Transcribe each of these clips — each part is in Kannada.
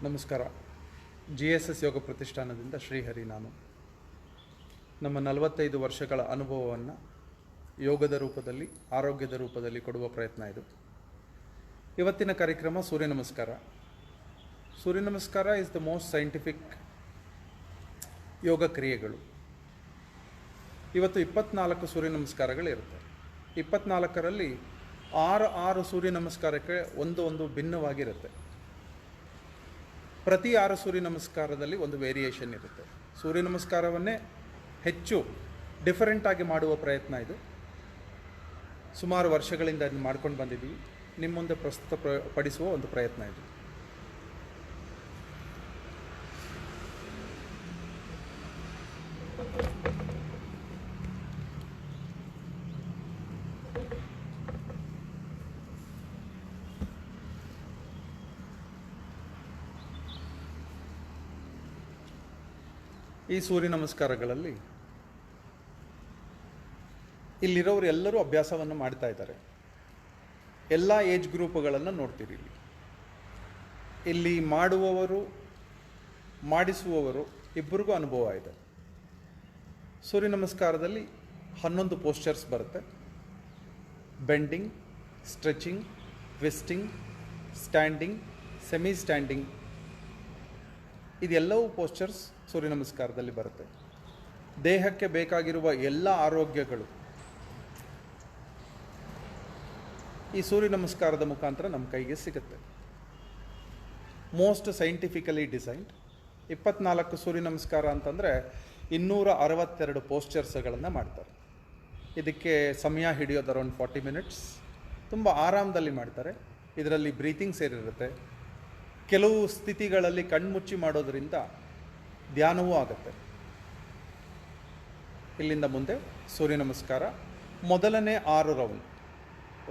ನಮಸ್ಕಾರ. GSS ಯೋಗ ಪ್ರತಿಷ್ಠಾನದಿಂದ ಶ್ರೀಹರಿ. ನಾನು ನಮ್ಮ 45 ವರ್ಷಗಳ ಅನುಭವವನ್ನು ಯೋಗದ ರೂಪದಲ್ಲಿ, ಆರೋಗ್ಯದ ರೂಪದಲ್ಲಿ ಕೊಡುವ ಪ್ರಯತ್ನ ಇದು. ಇವತ್ತಿನ ಕಾರ್ಯಕ್ರಮ ಸೂರ್ಯ ನಮಸ್ಕಾರ. ಸೂರ್ಯ ನಮಸ್ಕಾರ ಇಸ್ ದ ಮೋಸ್ಟ್ ಸೈಂಟಿಫಿಕ್ ಯೋಗ ಕ್ರಿಯೆಗಳು. ಇವತ್ತು 24 ಸೂರ್ಯ ನಮಸ್ಕಾರಗಳಿರುತ್ತೆ. 24ರಲ್ಲಿ 6 ಸೂರ್ಯ ನಮಸ್ಕಾರಕ್ಕೆ ಒಂದು ಭಿನ್ನವಾಗಿರುತ್ತೆ. ಪ್ರತಿ 6 ಸೂರ್ಯ ನಮಸ್ಕಾರದಲ್ಲಿ ಒಂದು ವೇರಿಯೇಷನ್ ಇರುತ್ತೆ. ಸೂರ್ಯ ನಮಸ್ಕಾರವನ್ನೇ ಹೆಚ್ಚು ಡಿಫರೆಂಟಾಗಿ ಮಾಡುವ ಪ್ರಯತ್ನ ಇದು. ಸುಮಾರು ವರ್ಷಗಳಿಂದ ಅದನ್ನು ಮಾಡ್ಕೊಂಡು ಬಂದಿದ್ದೀವಿ. ನಿಮ್ಮ ಮುಂದೆ ಪ್ರಸ್ತುತಪಡಿಸುವ ಒಂದು ಪ್ರಯತ್ನ ಇದು. ಈ ಸೂರ್ಯ ನಮಸ್ಕಾರಗಳಲ್ಲಿ ಇಲ್ಲಿರೋರು ಎಲ್ಲರೂ ಅಭ್ಯಾಸವನ್ನು ಮಾಡ್ತಾ ಇದ್ದಾರೆ. ಎಲ್ಲ ಏಜ್ ಗ್ರೂಪ್ಗಳನ್ನು ನೋಡ್ತೀರಿ. ಇಲ್ಲಿ ಮಾಡುವವರು, ಮಾಡಿಸುವವರು ಇಬ್ಬರಿಗೂ ಅನುಭವ ಇದೆ. ಸೂರ್ಯ ನಮಸ್ಕಾರದಲ್ಲಿ 11 ಪೋಸ್ಚರ್ಸ್ ಬರುತ್ತೆ. Bending, stretching, twisting, standing, semi standing, ಇದೆಲ್ಲವೂ ಪೋಸ್ಚರ್ಸ್ ಸೂರ್ಯ ನಮಸ್ಕಾರದಲ್ಲಿ ಬರುತ್ತೆ. ದೇಹಕ್ಕೆ ಬೇಕಾಗಿರುವ ಎಲ್ಲ ಆರೋಗ್ಯಗಳು ಈ ಸೂರ್ಯ ನಮಸ್ಕಾರದ ಮುಖಾಂತರ ನಮ್ಮ ಕೈಗೆ ಸಿಗುತ್ತೆ. Most scientifically designed. 24 ಸೂರ್ಯ ನಮಸ್ಕಾರ ಅಂತಂದರೆ 262 ಪೋಸ್ಚರ್ಸ್ಗಳನ್ನು ಮಾಡ್ತಾರೆ. ಇದಕ್ಕೆ ಸಮಯ ಹಿಡಿಯೋದು ಅರೌಂಡ್ 40 ಮಿನಿಟ್ಸ್. ತುಂಬ ಆರಾಮದಲ್ಲಿ ಮಾಡ್ತಾರೆ. ಇದರಲ್ಲಿ ಬ್ರೀತಿಂಗ್ ಸೇರಿರುತ್ತೆ. ಕೆಲವು ಸ್ಥಿತಿಗಳಲ್ಲಿ ಕಣ್ಮುಚ್ಚಿ ಮಾಡೋದರಿಂದ ಧ್ಯಾನವೂ ಆಗುತ್ತೆ. ಇಲ್ಲಿಂದ ಮುಂದೆ ಸೂರ್ಯ ನಮಸ್ಕಾರ ಮೊದಲನೇ 6 ರೌಂಡ್.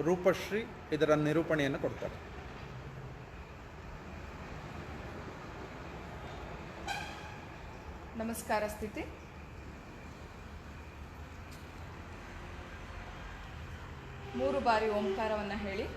ರೂಪಶ್ರೀ ಇದರ ನಿರೂಪಣೆಯನ್ನು ಕೊಡ್ತಾರೆ. ನಮಸ್ಕಾರ ಸ್ಥಿತಿ. ಮೂರು ಬಾರಿ ಓಂಕಾರವನ್ನು ಹೇಳಿ.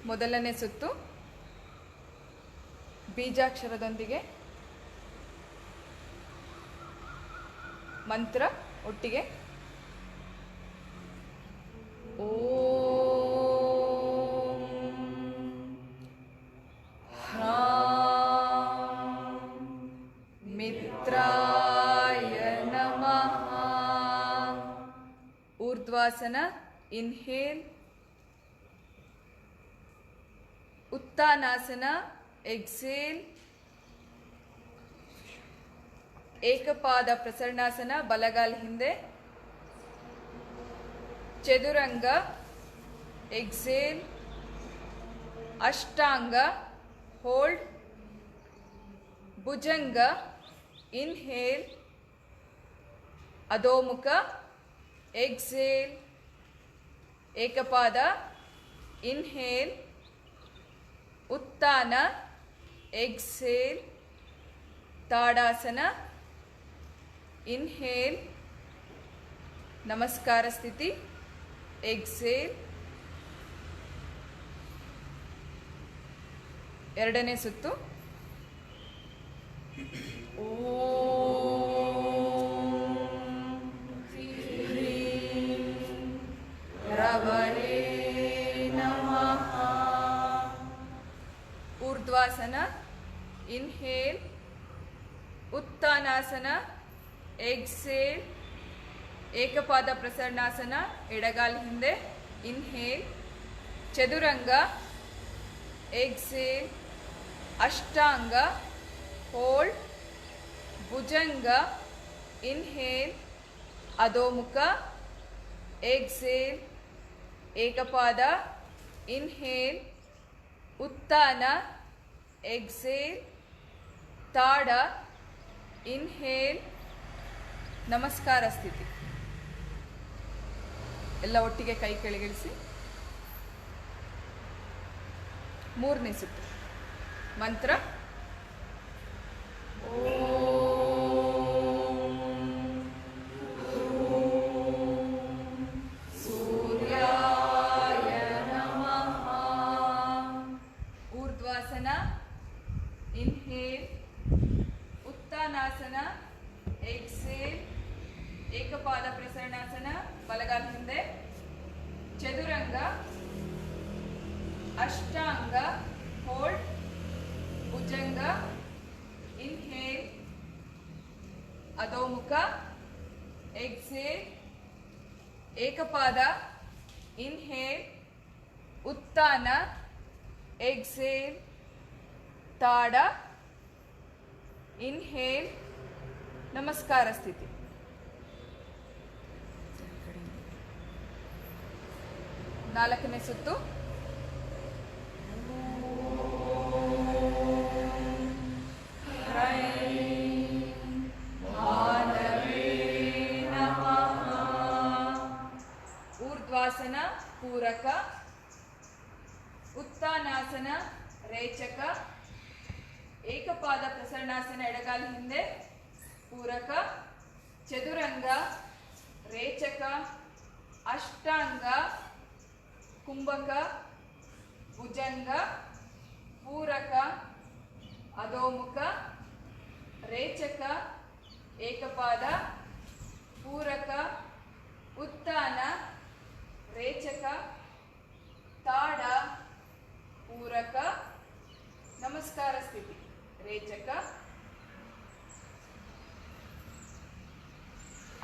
ಮೊದಲನೇ ಸುತ್ತು ಬೀಜಾಕ್ಷರದೊಂದಿಗೆ ಮಂತ್ರ ಒಟ್ಟಿಗೆ. ಓಂ ಹ್ರಾಂ ಮಿತ್ರಾಯ ನಮಃ. ಊರ್ಧ್ವಾಸನ ಇನ್ಹೇಲ್. उत्तानासन एक्सेल. ಏಕಪಾದ ಪ್ರಸರಣಾಸನ ಬಲಗಾಲ್ ಹಿಂದೆ. ಚದುರಂಗ ಎಕ್ಸೇಲ್. ಅಷ್ಟಾಂಗ ಹೋಲ್ಡ್. ಭುಜಂಗ ಇನ್ಹೇಲ್. ಅಧೋಮುಖ ಎಕ್ಸೇಲ್. ಏಕಪಾದ ಇನ್ಹೇಲ್. उत्तान एक्सेल. ताड़ासन इनहेल. नमस्कार स्थिति एक्सेल. ಎರಡನೇ ಸುತ್ತು. ಓಂ ಹ್ರೀಂ ರವರೇ ನಮಃ. ಊರ್ಧ್ವಾಸನ ಇನ್ಹೇಲ್. ಉತ್ತಾನಾಸನ ಎಕ್ಸೇಲ್. ಏಕಪಾದ ಪ್ರಸರಣಾಸನ ಎಡಗಾಲ್ ಹಿಂದೆ ಇನ್ಹೇಲ್. ಚದುರಂಗ ಎಕ್ಸೇಲ್. ಅಷ್ಟಾಂಗ ಹೋಲ್ಡ್. ಭುಜಂಗ ಇನ್ಹೇಲ್. ಅಧೋಮುಖ ಎಕ್ಸೇಲ್. ಏಕಪಾದ ಇನ್ಹೇಲ್, ಉತ್ಥಾನ, ಎಕ್ಸೇಲ್, ತಾಡ, ಇನ್ಹೇಲ್, ನಮಸ್ಕಾರ ಸ್ಥಿತಿ. ಎಲ್ಲ ಒಟ್ಟಿಗೆ ಕೈ ಕೆಳಗಿಳಿಸಿ. ಮೂರನೇ ಸುತ್ತು ಮಂತ್ರ ಊರ್ಧ್ವಾಸನ, ಇನ್ಹೇಲ್, ಉತ್ಥಾನಾಸನ, ಎಕ್ಸೇಲ್, ಏಕಪಾದ ಪ್ರಸರಣಾಸನ, ಬಲಗಾಲ ಹಿಂದೆ, ಚದುರಂಗ, ಅಷ್ಟಾಂಗ, ಹೋಲ್ಡ್, ಭುಜಂಗ, ಇನ್ಹೇಲ್, ಅಧೋಮುಖ, ಎಕ್ಸೇಲ್, ಏಕಪಾದ, ಇನ್ಹೇಲ್, ಉತ್ಥಾನ, ಎಕ್ಸೇಲ್, ತಾಡ, ಇನ್ಹೇಲ್, ನಮಸ್ಕಾರ ಸ್ಥಿತಿ. ನಾಲ್ಕನೇ ಸುತ್ತು ಊರ್ಧ್ವಾಸನ, ಪೂರಕ, ಉತ್ಥಾನಾಸನ, ರೇಚಕ, ಏಕಪಾದ ಪ್ರಸರಣಾಸನ, ಎಡಗಾಲ ಹಿಂದೆ, ಪೂರಕ, ಚದುರಂಗ, ರೇಚಕ, ಅಷ್ಟಾಂಗ, ಕುಂಭಕ, ಭುಜಂಗ, ಪೂರಕ, ಅಧೋಮುಖ, ರೇಚಕ, ಏಕಪಾದ, ಪೂರಕ, ಉತ್ಥಾನ, ರೇಚಕ, ತಾಡ, ಪೂರಕ, ನಮಸ್ಕಾರ ಸ್ಥಿತಿ. ರೇಚಕ.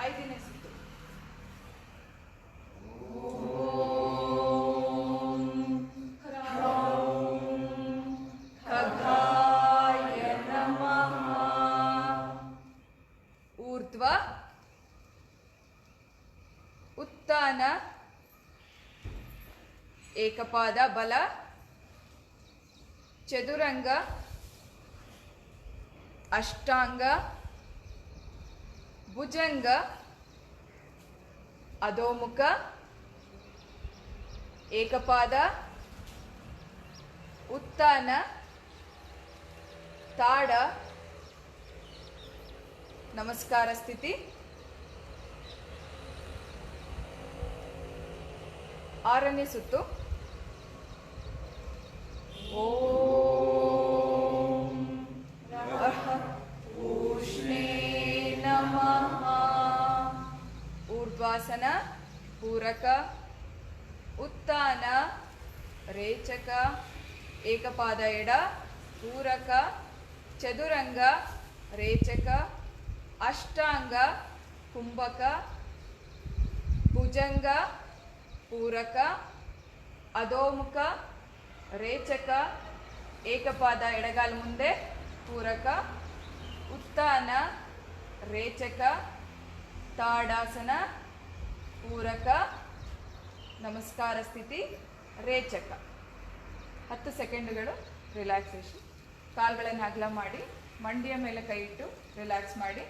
ಐದನೇ ಸುತ್ತು ಖಗಾಯ ನಮಃ. ಊರ್ಧ್ವ, ಉತ್ಥಾನ, ಏಕಪಾದ ಬಲ, ಚದುರಂಗ, ಅಷ್ಟಾಂಗ, ಭುಜಂಗ, ಅಧೋಮುಖ, ಏಕಪಾದ, ಉತ್ಥಾನ, ತಾಡ, ನಮಸ್ಕಾರ ಸ್ಥಿತಿ. ಆರನೇ ಸುತ್ತು ಓಂ ಉಷ್ಣೇ ನಮಃ. ಊರ್ಧ್ವಾಸನ, ಪೂರಕ, ಉತ್ಥಾನ, ರೇಚಕ, ಏಕಪಾದ ಎಡ, ಪೂರಕ, ಚದುರಂಗ, ರೇಚಕ, ಅಷ್ಟಾಂಗ, ಕುಂಭಕ, ಭುಜಂಗ, ಪೂರಕ, ಅಧೋಮುಖ, ರೇಚಕ, ಏಕಪಾದ ಎಡಗಾಲ ಮುಂದೆ, ಪೂರಕ, ಉತ್ಥಾನ, ರೇಚಕ, ತಾಡಾಸನ, ಪೂರಕ, ನಮಸ್ಕಾರ ಸ್ಥಿತಿ. ರೇಚಕ. 10 ಸೆಕೆಂಡುಗಳು ರಿಲ್ಯಾಕ್ಸೇಷನ್. ಕಾಲುಗಳನ್ನು ಅಗಲ ಮಾಡಿ, ಮಂಡಿಯ ಮೇಲೆ ಕೈ ಇಟ್ಟು ರಿಲ್ಯಾಕ್ಸ್ ಮಾಡಿ.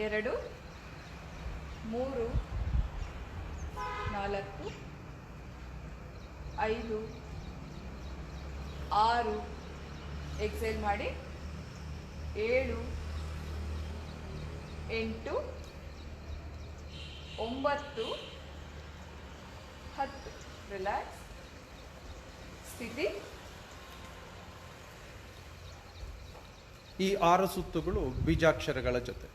ಎರಡು, 3, 4, 5, 6, ಎಕ್ಸೇಲ್ ಮಾಡಿ. 7, 8, 9, 10. ರಿಲ್ಯಾಕ್ಸ್ ಸ್ಥಿತಿ. ಈ 6 ಸುತ್ತುಗಳು ಬೀಜಾಕ್ಷರಗಳ ಜೊತೆ.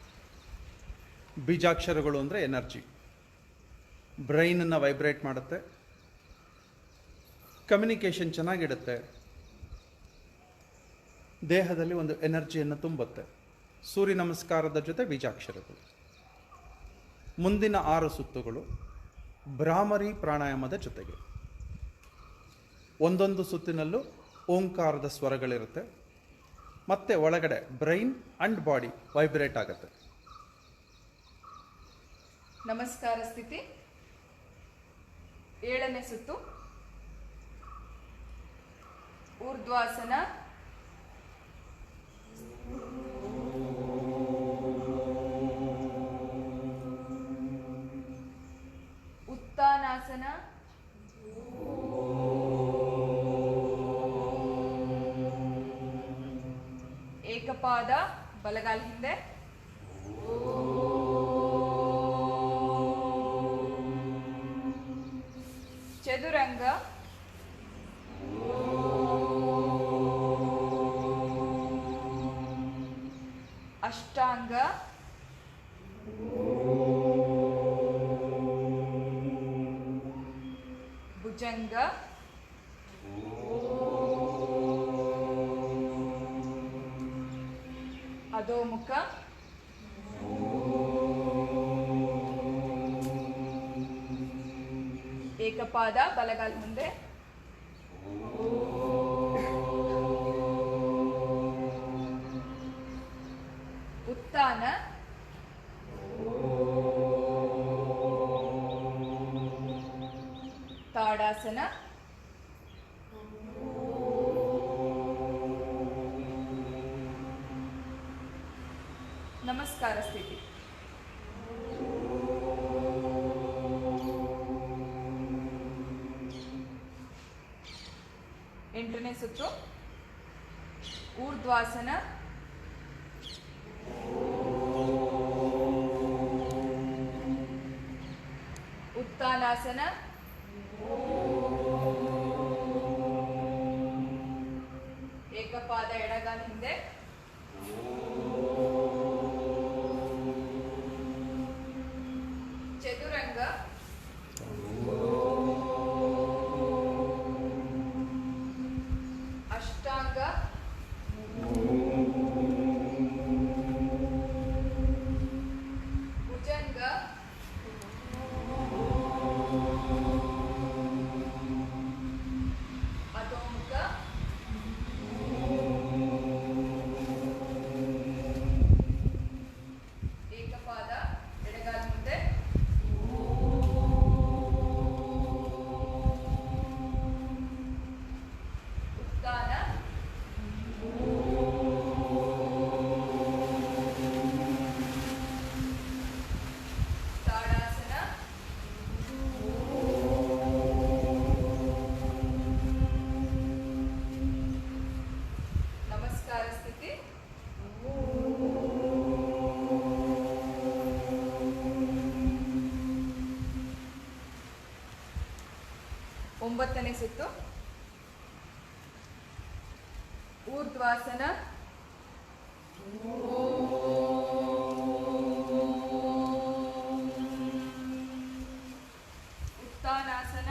ಬೀಜಾಕ್ಷರಗಳು ಅಂದರೆ ಎನರ್ಜಿ, ಬ್ರೈನನ್ನು ವೈಬ್ರೇಟ್ ಮಾಡುತ್ತೆ, ಕಮ್ಯುನಿಕೇಷನ್ ಚೆನ್ನಾಗಿಡುತ್ತೆ, ದೇಹದಲ್ಲಿ ಒಂದು ಎನರ್ಜಿಯನ್ನು ತುಂಬುತ್ತೆ. ಸೂರ್ಯ ನಮಸ್ಕಾರದ ಜೊತೆ ಬೀಜಾಕ್ಷರಗಳು. ಮುಂದಿನ 6 ಸುತ್ತುಗಳು ಭ್ರಾಮರಿ ಪ್ರಾಣಾಯಾಮದ ಜೊತೆಗೆ. ಒಂದೊಂದು ಸುತ್ತಿನಲ್ಲೂ ಓಂಕಾರದ ಸ್ವರಗಳಿರುತ್ತೆ, ಮತ್ತು ಒಳಗಡೆ ಬ್ರೈನ್ ಅಂಡ್ ಬಾಡಿ ವೈಬ್ರೇಟ್ ಆಗುತ್ತೆ. ನಮಸ್ಕಾರ ಸ್ಥಿತಿ. 7ನೇ ಸುತ್ತು ಊರ್ಧ್ವಾಸನ, ಉತ್ಥಾನಾಸನ, ಏಕಪಾದ ಬಲಗಾಲ ಹಿಂದೆ, ಚದುರಂಗ, ಅಷ್ಟಾಂಗ, ಭುಜಂಗ, ಅಧೋಮುಖ, ಏಕಪಾದ ಬಲಗಾಲ ಮುಂದೆ, ಉತ್ಥಾನ, ತಾಡಾಸನ, ನಮಸ್ಕಾರ ಸ್ಥಿತಿ. ಎಂಟನೇ ಸುತ್ತು ಊರ್ಧ್ವಾಸನ, ಉತ್ಥಾನಾಸನ, ಏಕಪಾದ ಎಡಗಾಲ ಹಿಂದೆ, ಚದುರಂಗ, ಅಷ್ಟಾಂಗ, ಭುಜಂಗ, ಅಧೋಮುಖ, ಏಕಪಾದ ಎಡಗಾಲ ಮುಂದೆ, ಉತ್ಥಾನ, ತಾಡಾಸನ, ನಮಸ್ಕಾರ ಸ್ಥಿತಿ. ಒಂಬತ್ತನೇ ಸುತ್ತು ಊರ್ಧ್ವಾಸನ, ಉತ್ಥಾನಾಸನ,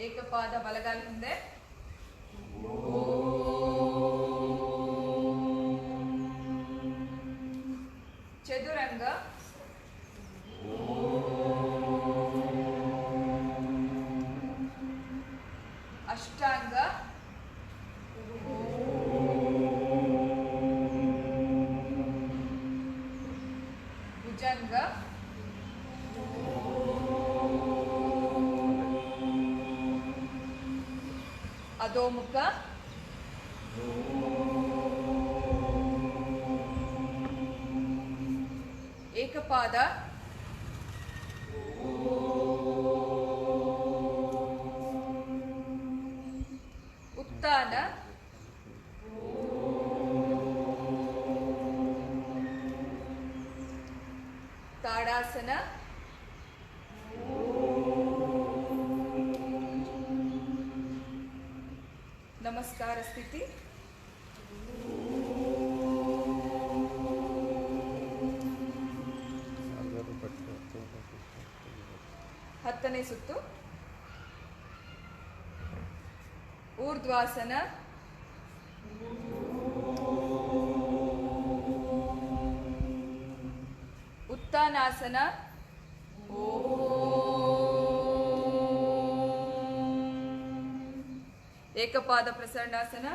ಏಕಪಾದ ಬಲಗಾಲ ಹಿಂದೆ, ಚದುರಂಗ, ಅಷ್ಟಾಂಗ, ಭುಜಂಗ, ಅಧೋಮುಖ, ಏಕಪಾದ, ಉತ್ಥಾನ, ತಾಡಾಸನ, ನಮಸ್ಕಾರ ಸ್ಥಿತಿ. ಹತ್ತನೇ ಸುತ್ತು ಊರ್ಧ್ವಾಸನ, ಉತ್ಥಾನಾಸನ, ಏಕಪಾದ ಪ್ರಸರಣಾಸನ,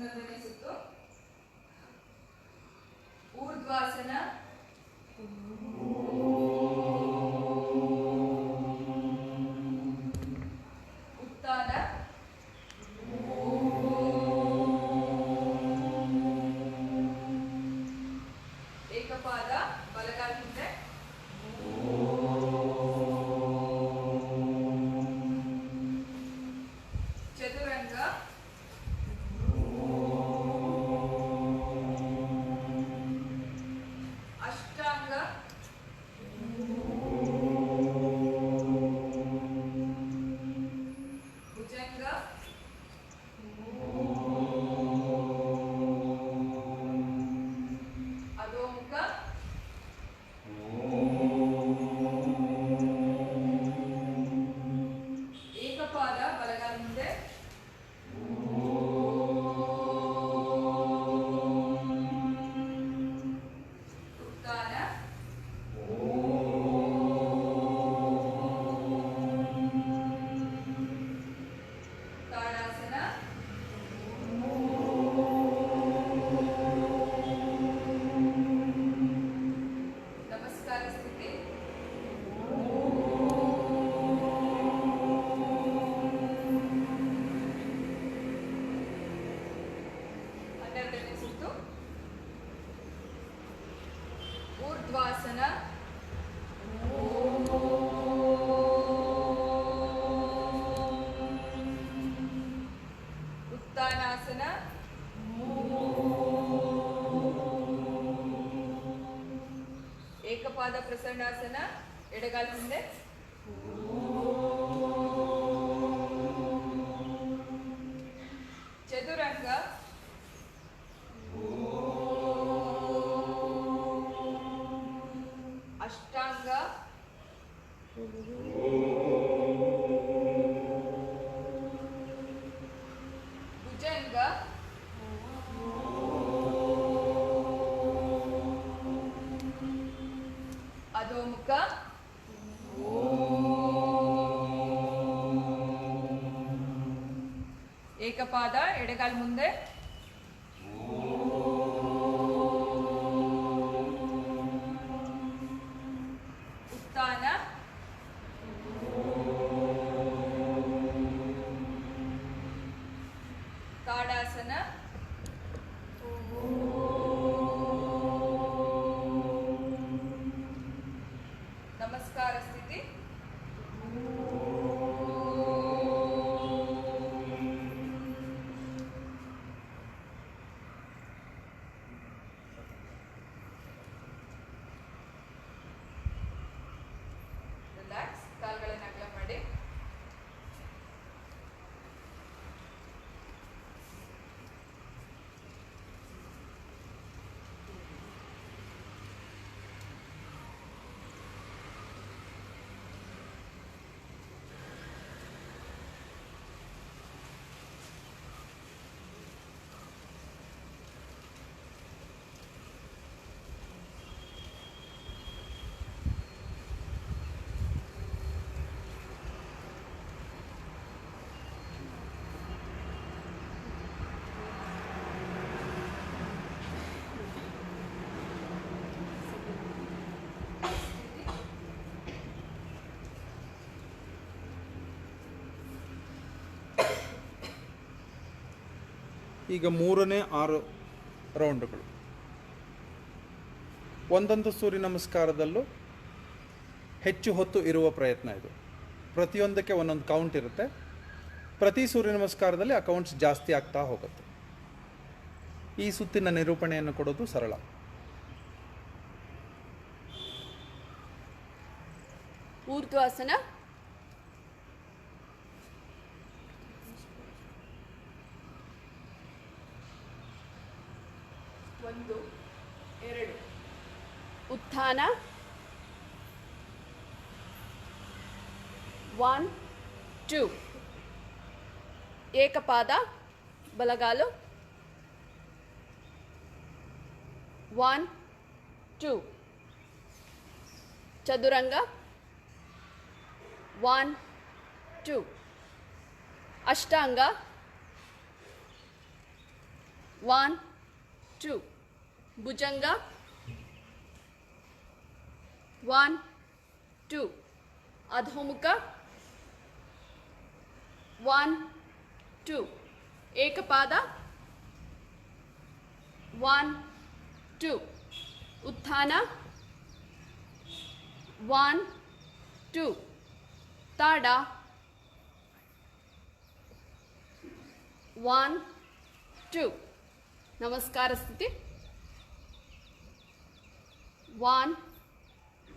ಇನ್ನೊಂದನೇ ಸುತ್ತು. ಊರ್ಧ್ವಾಸನ, ಉತ್ಥಾನ, ಏಕಪಾದ ಬಲಗಾಲ ಹಿಂದೆ, ಚದುರಂಗ, ಅಷ್ಟಾಂಗ, ಭುಜಂಗ, ಅಧೋಮುಖ, ಏಕಪಾದ ಬಲಗಾಲ ಮುಂದೆ, ಉತ್ಥಾನ, ತಾಡಾಸನ, ನಮಸ್ಕಾರ ಸ್ಥಿತಿ, ಹನ್ನೆರಡನೇ ಸುತ್ತು. ಊರ್ಧ್ವಾಸನ, ಉತ್ಥಾನಾಸನ, ಏಕಪಾದ ಪ್ರಸನ್ನಾಸನ, ಎಡಗಾಲ ಮುಂದೆ, ಚದುರಂಗ, ಅಷ್ಟಾಂಗ, ಭುಜಂಗ, ಅಧೋಮುಖ, ಏಕಪಾದ ಎಡಗಾಲ ಮುಂದೆ, ಉತ್ಥಾನ, ತಾಡಾಸನ, ನಮಸ್ಕಾರ ಸ್ಥಿತಿ, ರಿಲ್ಯಾಕ್ಸ್, ಕಾಲುಗಳನ್ನು ಅಗಲ ಮಾಡಿ. ಈಗ ಮೂರನೇ 6 ರೌಂಡ್ಗಳು. ಒಂದೊಂದು ಸೂರ್ಯ ನಮಸ್ಕಾರದಲ್ಲೂ ಹೆಚ್ಚು ಹೊತ್ತು ಇರುವ ಪ್ರಯತ್ನ ಇದು. ಪ್ರತಿಯೊಂದಕ್ಕೆ ಒಂದೊಂದು ಕೌಂಟ್ ಇರುತ್ತೆ. ಪ್ರತಿ ಸೂರ್ಯ ನಮಸ್ಕಾರದಲ್ಲಿ ಆ ಕೌಂಟ್ಸ್ ಜಾಸ್ತಿ ಆಗ್ತಾ ಹೋಗುತ್ತೆ. ಈ ಸುತ್ತಿನ ನಿರೂಪಣೆಯನ್ನು ಕೊಡೋದು ಸರಳ. ಊರ್ಧ್ವಾಸನ, ಒಂದು, ಎರಡು, ಉತ್ಥಾನ, 1 2, ಏಕಪಾದ ಬಲಗಾಲು, 1 2, ಚದುರಂಗ, 1 2, ಅಷ್ಟಾಂಗ, 1 2 ಭುಜಂಗ 1 2 ಅಧೋಮುಖ 1 2 ಏಕಪಾದ 1 2 ಉತ್ಥಾನ 1 2 ತಾಡ 1 2 ನಮಸ್ಕಾರ ಸ್ಥಿತಿ 1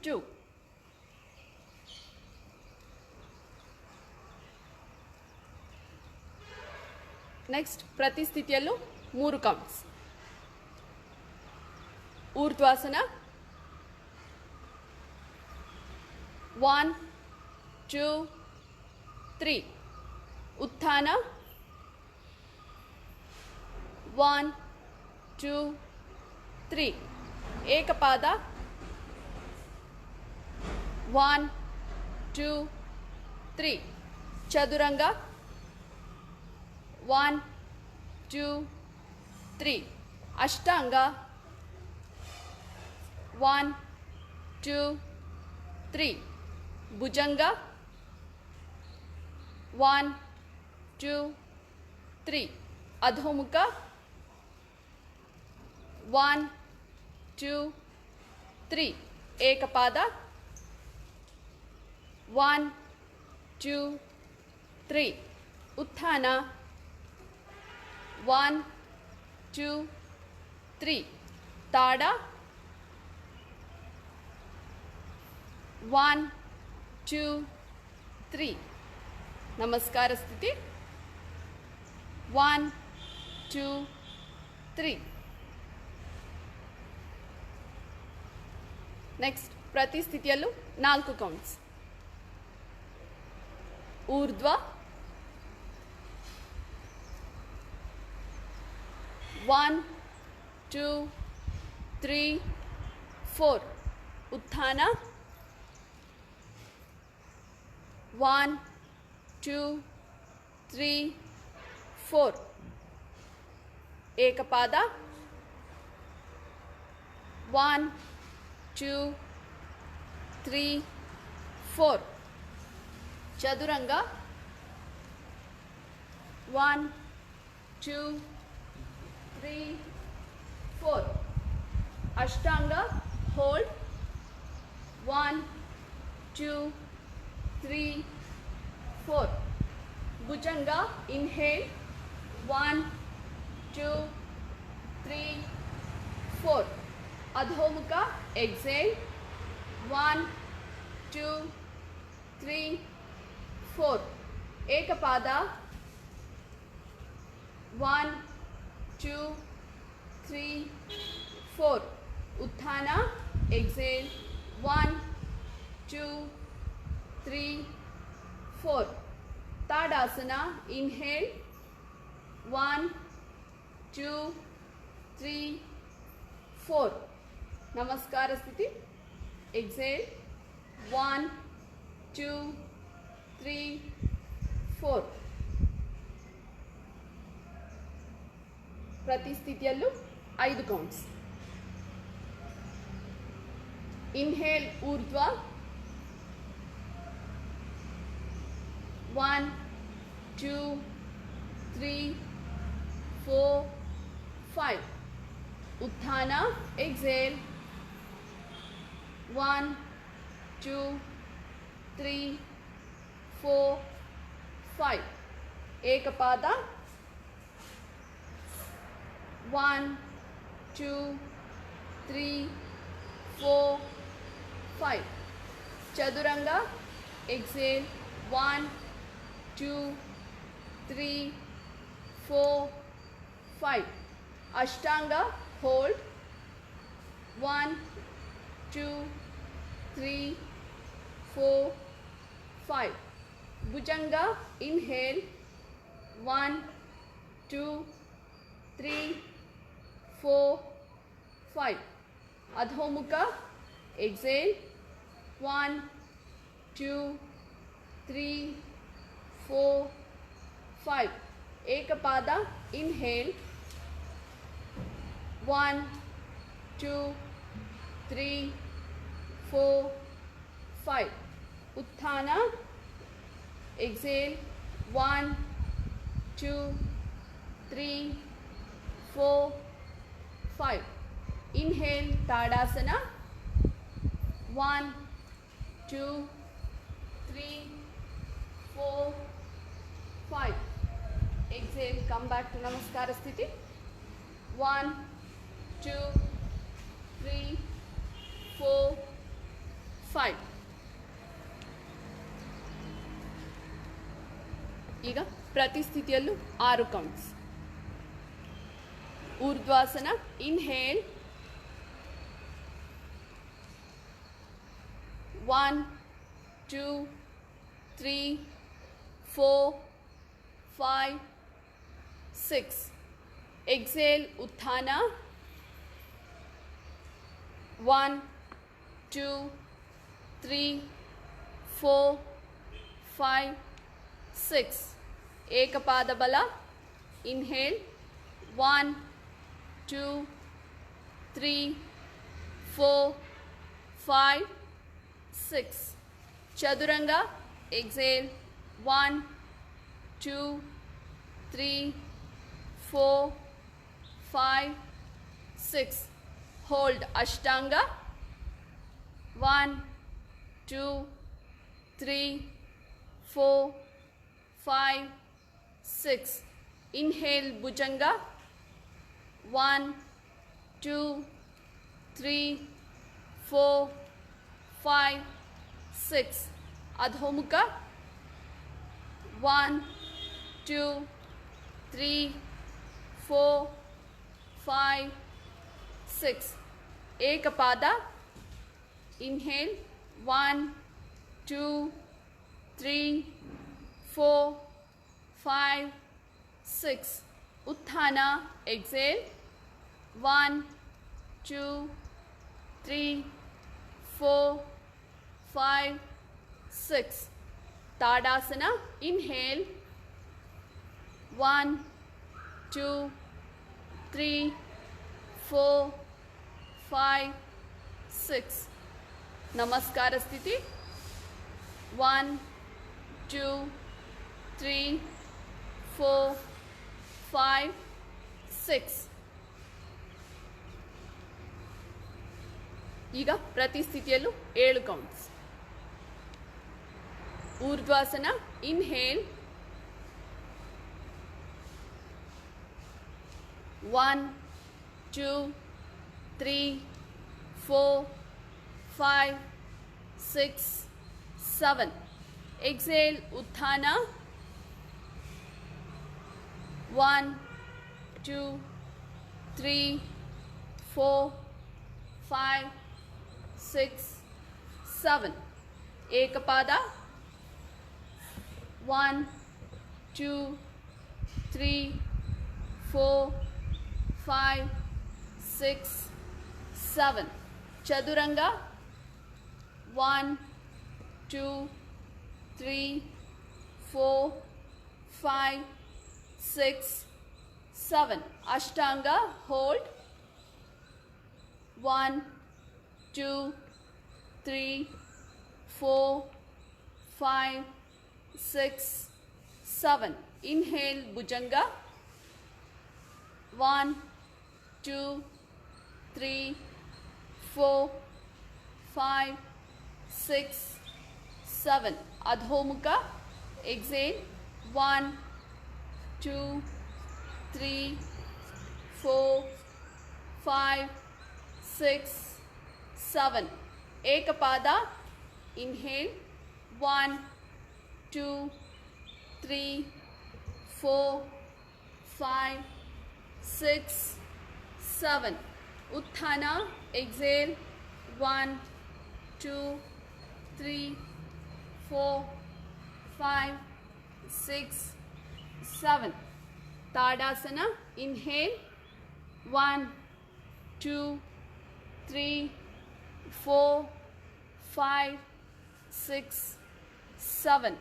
2 ನೆಕ್ಸ್ಟ್ ಪ್ರತಿ ಸ್ಥಿತಿಯಲ್ಲೂ 3 ಕೌಂಟ್ಸ್ ಊರ್ಧ್ವಾಸನ 1 2 3 ಉತ್ಥಾನ 1 2 3 ಏಕಪಾದ 1 2 3 ಚದುರಂಗ 1 2 3 ಅಷ್ಟಾಂಗ 1 2 3 ಭುಜಂಗ 1 2 3 ಅಧೋಮುಖ 1 2 3 ಏಕಪಾದ 1 2 3 ಉತ್ಥಾನ 1 2 3 ತಾಡ 1 2 3 ನಮಸ್ಕಾರ ಸ್ಥಿತಿ 1 2 3 ನೆಕ್ಸ್ಟ್ ಪ್ರತಿ ಸ್ಥಿತಿಯಲ್ಲೂ 4 ಕೌಂಟ್ಸ್ ಊರ್ಧ್ವ 1 2 3 4 ಉತ್ಥಾನ 1 2 3 4 ಏಕಪಾದ 1 2 3 4 ಚದುರಂಗ 1 2 3 4 ಅಷ್ಟಾಂಗ ಹೋಲ್ಡ್ 1 2 3 4 ಭುಜಂಗ ಇನ್ಹೇಲ್ 1 2 3 4 ಅಧೋಮುಖ ಎಕ್ಸೇಲ್ 1 2 3 4 ಏಕಪಾದ 1 2 3 4 ಉತ್ಥಾನ ಎಕ್ಸೇಲ್ 1 2 3 4 ತಾಡಾಸನ ಇನ್ಹೇಲ್ 1 2 3 4 ನಮಸ್ಕಾರ ಸ್ಥಿತಿ ಎಕ್ಸೇಲ್ 1 2 3 4 ಪ್ರತಿ ಸ್ಥಿತಿಯಲ್ಲೂ 5 ಕೌಂಟ್ಸ್ ಇನ್ಹೇಲ್ ಊರ್ಧ್ವ 1 2 3 4 5 ಉತ್ಥಾನ ಎಕ್ಸೇಲ್ 1 2 3 4 5 ಏಕಪಾದ 1 2 3 4 5 ಚದುರಂಗ ಎಕ್ಸೇಲ್ 1 2 3 4 5 ಅಷ್ಟಾಂಗ ಹೋಲ್ಡ್ 1 2 3 4 5 ಭುಜಂಗ ಇನ್ಹೇಲ್ 1 2 3 4 5 ಅಧೋಮುಖ ಎಕ್ಸೇಲ್ 1 2 3 4 5 ಏಕಪಾದ inhale 1 2 3 4 5. Utthana. Exhale. 1 2 3 4 5. Inhale. Tadasana. 1 2 3 4 5. Exhale. Come back to Namaskara Sthiti. 1 2 3 4 5. ಈಗ ಪ್ರತಿ ಸ್ಥಿತಿಯಲ್ಲೂ 6 counts. ಊರ್ಧ್ವಾಸನ. Inhale 1 2 3 4 5 6. Exhale. Utthana. 1 2 3 4 5 6. Ekapada bala. Inhale. 1 2 3 4 5 6. Chaduranga. Exhale. 1 2 3 4 5 6. Hold. Ashtanga. 1 2 3 4 5 6. Inhale. Bhujanga. 1 2 3 4 5 6. Adhomukha. 1 2 3 4 5 6. Ekapada. Inhale. 1 2 3 4 5 6. Utthana. Exhale. 1 2 3 4 5 6. Tadasana. Inhale. 1 2 3 4 5 6. Namaskara Sthiti. 1 2 3 4 5 6. ಈಗ ಪ್ರತಿ ಸ್ಥಿತಿಯಲ್ಲೂ 7 counts. ಊರ್ಧ್ವಾಸನ. Inhale 1 2 3 4 5 6 7. Exhale. Utthana. 1 2 3 4 5 6 7. Ekapada. 1 2 3 4 5 6 7. Chaduranga. 1 2 3 4 5 6 7. Ashtanga. Hold. 1 2 3 4 5 6 7. Inhale. Bhujanga. 1 2 3 4 5 6 7. Adhomukha. Exhale. 1 2 3 4 5 6 7. Ekapada. Inhale. 1 2 3 4 5 6 7. Utthana. Exhale. 1 2 3 4 5 6 7. Tadasana. Inhale. 1 2 3 4 5 6 7.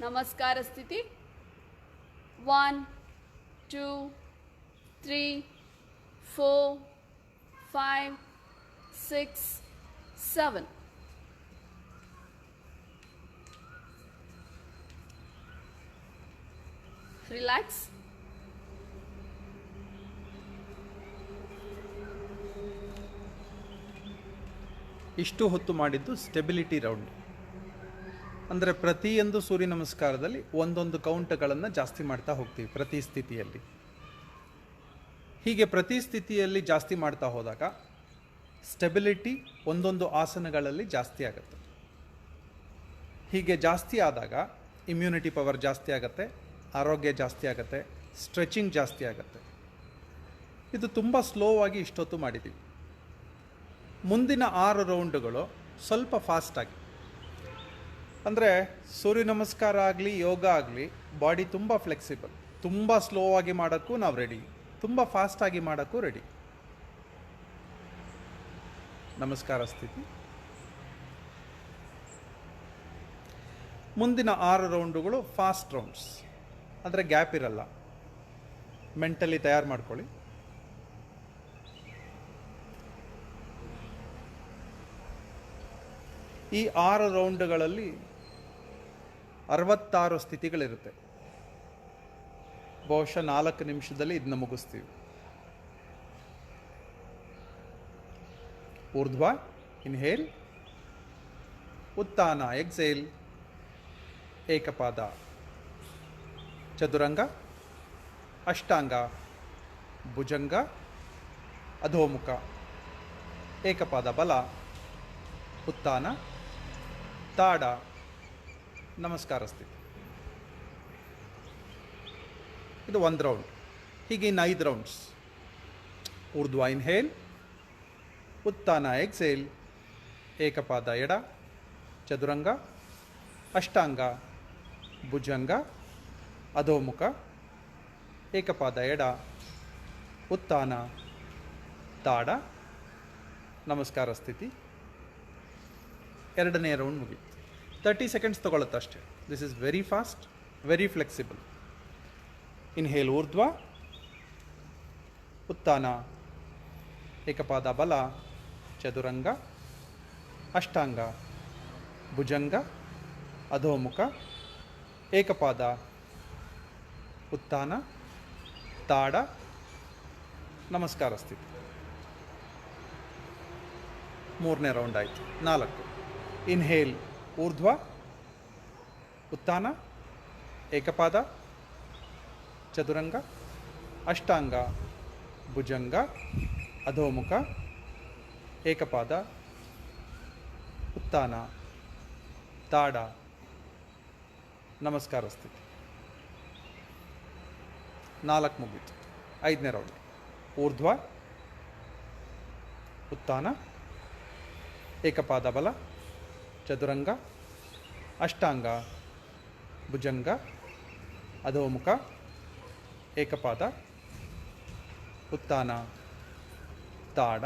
Namaskara Sthiti. 1 2 3 4, 5, 6, 7. Relax. ಇಷ್ಟು ಹೊತ್ತು ಮಾಡಿದ್ದು ಸ್ಟೆಬಿಲಿಟಿ ರೌಂಡ್. ಅಂದರೆ ಪ್ರತಿಯೊಂದು ಸೂರ್ಯ ನಮಸ್ಕಾರದಲ್ಲಿ ಒಂದೊಂದು ಕೌಂಟ್ಗಳನ್ನು ಜಾಸ್ತಿ ಮಾಡ್ತಾ ಹೋಗ್ತೀವಿ ಪ್ರತಿ ಸ್ಥಿತಿಯಲ್ಲಿ. ಹೀಗೆ ಪ್ರತಿ ಸ್ಥಿತಿಯಲ್ಲಿ ಜಾಸ್ತಿ ಮಾಡ್ತಾ ಹೋದಾಗ ಸ್ಟೆಬಿಲಿಟಿ ಒಂದೊಂದು ಆಸನಗಳಲ್ಲಿ ಜಾಸ್ತಿ ಆಗುತ್ತೆ. ಹೀಗೆ ಜಾಸ್ತಿ ಆದಾಗ ಇಮ್ಯುನಿಟಿ ಪವರ್ ಜಾಸ್ತಿ ಆಗುತ್ತೆ, ಆರೋಗ್ಯ ಜಾಸ್ತಿ ಆಗುತ್ತೆ, ಸ್ಟ್ರೆಚಿಂಗ್ ಜಾಸ್ತಿ ಆಗುತ್ತೆ. ಇದು ತುಂಬ ಸ್ಲೋ ಆಗಿ ಇಷ್ಟೊತ್ತು ಮಾಡಿದ್ದೀವಿ. ಮುಂದಿನ 6 ರೌಂಡುಗಳು ಸ್ವಲ್ಪ ಫಾಸ್ಟಾಗಿ, ಅಂದರೆ ಸೂರ್ಯ ನಮಸ್ಕಾರ ಆಗಲಿ ಯೋಗ ಆಗಲಿ ಬಾಡಿ ತುಂಬ ಫ್ಲೆಕ್ಸಿಬಲ್. ತುಂಬ ಸ್ಲೋ ಆಗಿ ಮಾಡೋಕ್ಕೂ ನಾವು ರೆಡಿ, ತುಂಬ ಫಾಸ್ಟಾಗಿ ಮಾಡೋಕ್ಕೂ ರೆಡಿ. ನಮಸ್ಕಾರ ಸ್ಥಿತಿ. ಮುಂದಿನ 6 ರೌಂಡುಗಳು ಫಾಸ್ಟ್ ರೌಂಡ್ಸ್, ಅಂದರೆ ಗ್ಯಾಪ್ ಇರಲ್ಲ. ಮೆಂಟಲಿ ತಯಾರು ಮಾಡ್ಕೊಳ್ಳಿ. ಈ 6 ರೌಂಡ್ಗಳಲ್ಲಿ 66 ಸ್ಥಿತಿಗಳಿರುತ್ತೆ. ಬಹುಶಃ 4 ನಿಮಿಷದಲ್ಲಿ ಇದನ್ನ ಮುಗಿಸ್ತೀವಿ. ಊರ್ಧ್ವ ಇನ್ಹೇಲ್, ಉತ್ಥಾನ ಎಕ್ಸೇಲ್, ಏಕಪಾದ, ಚದುರಂಗ, ಅಷ್ಟಾಂಗ, ಭುಜಂಗ, ಅಧೋಮುಖ, ಏಕಪಾದ ಬಲ, ಉತ್ಥಾನ, ತಾಡ, ನಮಸ್ಕಾರ ಸ್ಥಿತಿ. ಇದು 1 ರೌಂಡ್. ಹೀಗೆ ಇನ್ನು 5 ರೌಂಡ್ಸ್. ಊರ್ಧ್ವ ಇನ್ಹೇಲ್, ಉತ್ಥಾನ ಎಕ್ಸೇಲ್, ಏಕಪಾದ ಎಡ, ಚದುರಂಗ, ಅಷ್ಟಾಂಗ, ಭುಜಂಗ, ಅಧೋಮುಖ, ಏಕಪಾದ ಎಡ, ಉತ್ಥಾನ, ತಾಡ, ನಮಸ್ಕಾರ ಸ್ಥಿತಿ. 2ನೇ ರೌಂಡ್ ಮುಗೀತು. 30 ಸೆಕೆಂಡ್ಸ್ ತೊಗೊಳುತ್ತೆ ಅಷ್ಟೇ. This is very fast, very flexible. Inhale ಊರ್ಧ್ವ, ಉತ್ಥಾನ, ಏಕಪಾದ ಬಲ, ಚದುರಂಗ, ಅಷ್ಟಾಂಗ, ಭುಜಂಗ, ಅಧೋಮುಖ, ಏಕಪಾದ, ಉತ್ಥಾನ, ತಾಡ, ನಮಸ್ಕಾರ ಸ್ಥಿತಿ. 3ನೇ ರೌಂಡ್ ಆಯಿತು. 4. ಇನ್ಹೇಲ್ ಊರ್ಧ್ವ, ಉತ್ಥಾನ, ಏಕಪಾದ, ಚದುರಂಗ, ಅಷ್ಟಾಂಗ, ಭುಜಂಗ, ಅಧೋಮುಖ, ಏಕಪಾದ, ಉತ್ಥಾನ, ತಾಡ, ನಮಸ್ಕಾರ ಸ್ಥಿತಿ. 4 ಮುಗೀತು. 5ನೇ ರೌಂಡ್. ಊರ್ಧ್ವ, ಉತ್ಥಾನ, ಏಕಪಾದ ಬಲ, ಚದುರಂಗ, ಅಷ್ಟಾಂಗ, ಭುಜಂಗ, ಅಧೋಮುಖ, ಏಕಪಾದ, ಉತ್ಥಾನ, ತಾಡ,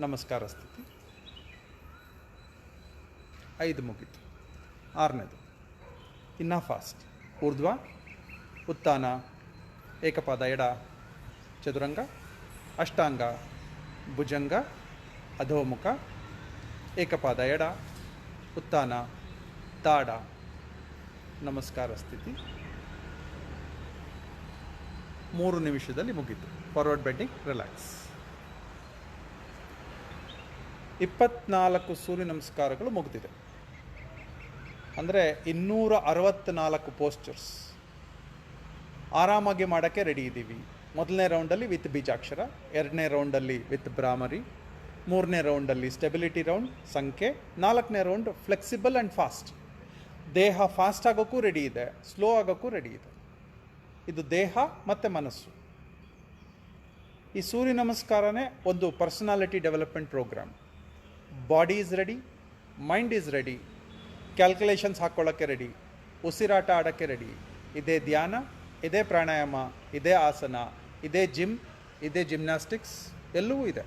ನಮಸ್ಕಾರ ಸ್ಥಿತಿ. 5 ಮುಗೀತು. 6ನೇದು ಇನ್ನ ಫಾಸ್ಟ್. ಊರ್ಧ್ವ, ಉತ್ಥಾನ, ಏಕಪಾದ ಎಡ, ಚದುರಂಗ, ಅಷ್ಟಾಂಗ, ಭುಜಂಗ, ಅಧೋಮುಖ, ಏಕಪಾದ ಎಡ, ಉತ್ಥಾನ, ತಾಡ, ನಮಸ್ಕಾರ ಸ್ಥಿತಿ. 3 ನಿಮಿಷದಲ್ಲಿ ಮುಗೀತು. Forward bending, relax. 24 ಸೂರ್ಯ ನಮಸ್ಕಾರಗಳು ಮುಗಿದಿದೆ. ಅಂದರೆ 264 ಪೋಸ್ಚರ್ಸ್ ಆರಾಮಾಗಿ ಮಾಡೋಕ್ಕೆ ರೆಡಿ ಇದ್ದೀವಿ. 1ನೇ ರೌಂಡಲ್ಲಿ ವಿತ್ ಬೀಜಾಕ್ಷರ, 2ನೇ ರೌಂಡಲ್ಲಿ ವಿತ್ ಬ್ರಾಹ್ಮರಿ, 3ನೇ ರೌಂಡಲ್ಲಿ ಸ್ಟೆಬಿಲಿಟಿ ರೌಂಡ್ ಸಂಖ್ಯೆ, 4ನೇ ರೌಂಡ್ ಫ್ಲೆಕ್ಸಿಬಲ್ ಆ್ಯಂಡ್ ಫಾಸ್ಟ್. ದೇಹ ಫಾಸ್ಟ್ ಆಗೋಕ್ಕೂ ರೆಡಿ ಇದೆ, ಸ್ಲೋ ಆಗೋಕ್ಕೂ ರೆಡಿ ಇದೆ. ಇದು ದೇಹ ಮತ್ತು ಮನಸ್ಸು. ಈ ಸೂರ್ಯ ನಮಸ್ಕಾರನೇ ಒಂದು personality development programme. Body is ready, mind is ready, calculations ಹಾಕ್ಕೊಳ್ಳೋಕ್ಕೆ ರೆಡಿ, ಉಸಿರಾಟ ಆಡೋಕ್ಕೆ ರೆಡಿ. ಇದೇ ಧ್ಯಾನ, ಇದೇ ಪ್ರಾಣಾಯಾಮ, ಇದೇ ಆಸನ, ಇದೇ ಜಿಮ್, ಇದೇ ಜಿಮ್ನಾಸ್ಟಿಕ್ಸ್, ಎಲ್ಲವೂ ಇದೆ.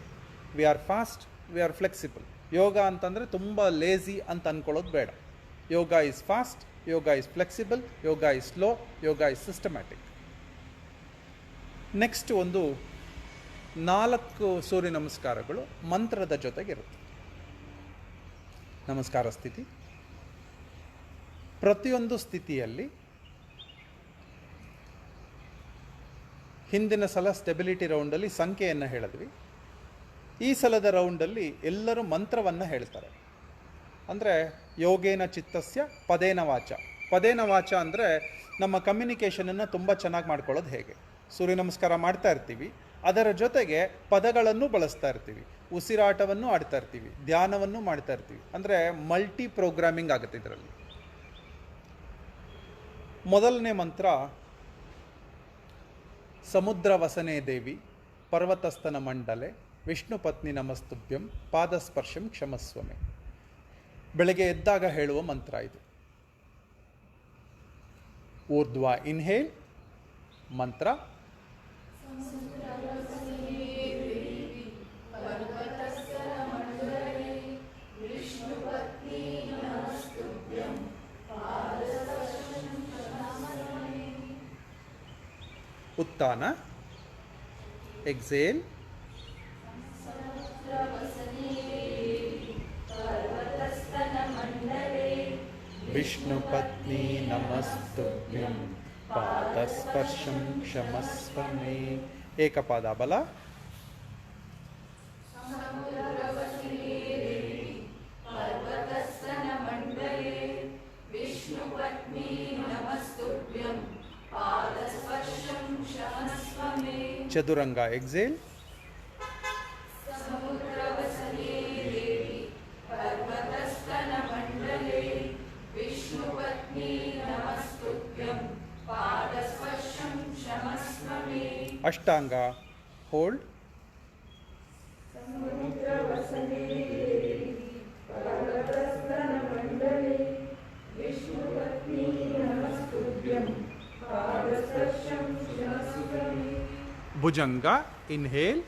We are fast, we are flexible. ಯೋಗ ಅಂತಂದರೆ ತುಂಬ ಲೇಝಿ ಅಂತ ಅಂದ್ಕೊಳ್ಳೋದು ಬೇಡ. Yoga is fast, yoga is flexible, yoga is slow, yoga is systematic. Next ಒಂದು 4 ಸೂರ್ಯ ನಮಸ್ಕಾರಗಳು ಮಂತ್ರದ ಜೊತೆಗಿರುತ್ತೆ. ನಮಸ್ಕಾರ ಸ್ಥಿತಿ. ಪ್ರತಿಯೊಂದು ಸ್ಥಿತಿಯಲ್ಲಿ ಹಿಂದಿನ ಸಲ ಸ್ಟೆಬಿಲಿಟಿ ರೌಂಡಲ್ಲಿ ಸಂಖ್ಯೆಯನ್ನು ಹೇಳಿದ್ವಿ. ಈ ಸಲದ ರೌಂಡಲ್ಲಿ ಎಲ್ಲರೂ ಮಂತ್ರವನ್ನು ಹೇಳ್ತಾರೆ. ಅಂದರೆ ಯೋಗೇನ ಚಿತ್ತಸ್ಯ ಪದೇನ ವಾಚ. ಪದೇನ ವಾಚ ಅಂದರೆ ನಮ್ಮ ಕಮ್ಯುನಿಕೇಷನನ್ನು ತುಂಬ ಚೆನ್ನಾಗಿ ಮಾಡ್ಕೊಳ್ಳೋದು ಹೇಗೆ. ಸೂರ್ಯ ನಮಸ್ಕಾರ ಮಾಡ್ತಾ ಇರ್ತೀವಿ, ಅದರ ಜೊತೆಗೆ ಪದಗಳನ್ನು ಬಳಸ್ತಾ ಇರ್ತೀವಿ, ಉಸಿರಾಟವನ್ನು ಆಡ್ತಾ ಇರ್ತೀವಿ, ಧ್ಯಾನವನ್ನು ಮಾಡ್ತಾ ಇರ್ತೀವಿ. ಅಂದರೆ ಮಲ್ಟಿ ಪ್ರೋಗ್ರಾಮಿಂಗ್ ಆಗುತ್ತೆ ಇದರಲ್ಲಿ. ಮೊದಲನೇ ಮಂತ್ರ ಸಮುದ್ರ ವಸನೆ ದೇವಿ ಪರ್ವತಸ್ಥನ ಮಂಡಲೆ ವಿಷ್ಣು ಪತ್ನಿ ನಮಸ್ತುಭ್ಯಂ ಪಾದಸ್ಪರ್ಶಂ ಕ್ಷಮಸ್ವಮೆ. ಬೆಳಗ್ಗೆ ಎದ್ದಾಗ ಹೇಳುವ ಮಂತ್ರ ಇದು. ಊರ್ಧ್ವ ಇನ್ಹೇಲ್ ಮಂತ್ರ. ಉತ್ತಾನ ಎಕ್ಸೇಲ್. ವಿಷ್ಣು ಪತ್ನಿ ನಮಸ್ತುಭ್ಯಂ ಪಾದಸ್ಪರ್ಶಂ ಕ್ಷಮಸ್ವ ಮೇ. ಏಕಪಾದ ಬಲ. ಚದುರಂಗ ಎಕ್ಸೇಲ್. ಅಷ್ಟಾಂಗ ಹೋಲ್ಡ್. ಭುಜಂಗ ಇನ್ಹೇಲ್.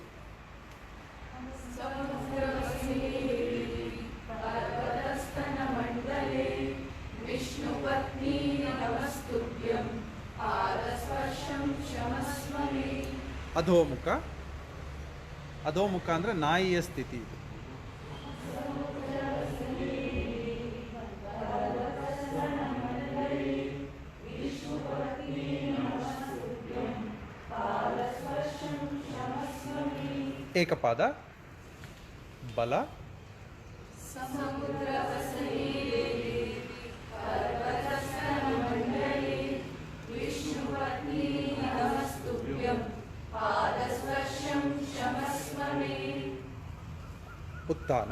ಅಧೋಮುಖ. ಅಧೋಮುಖ ಅಂದರೆ ನಾಯಿಯ ಸ್ಥಿತಿ ಇದು. ಏಕಪಾದ ಬಲ. ಉತ್ತಾನ.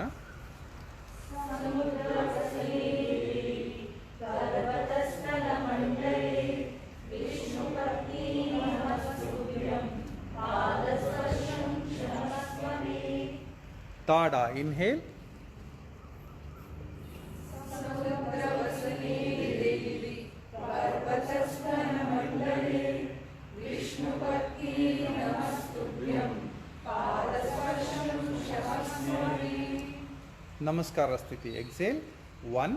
ತಾಡ ಇನ್ಹೇಲ್. ನಮಸ್ಕಾರ ಸ್ಥಿತಿ ಎಕ್ಸೇಲ್. 1.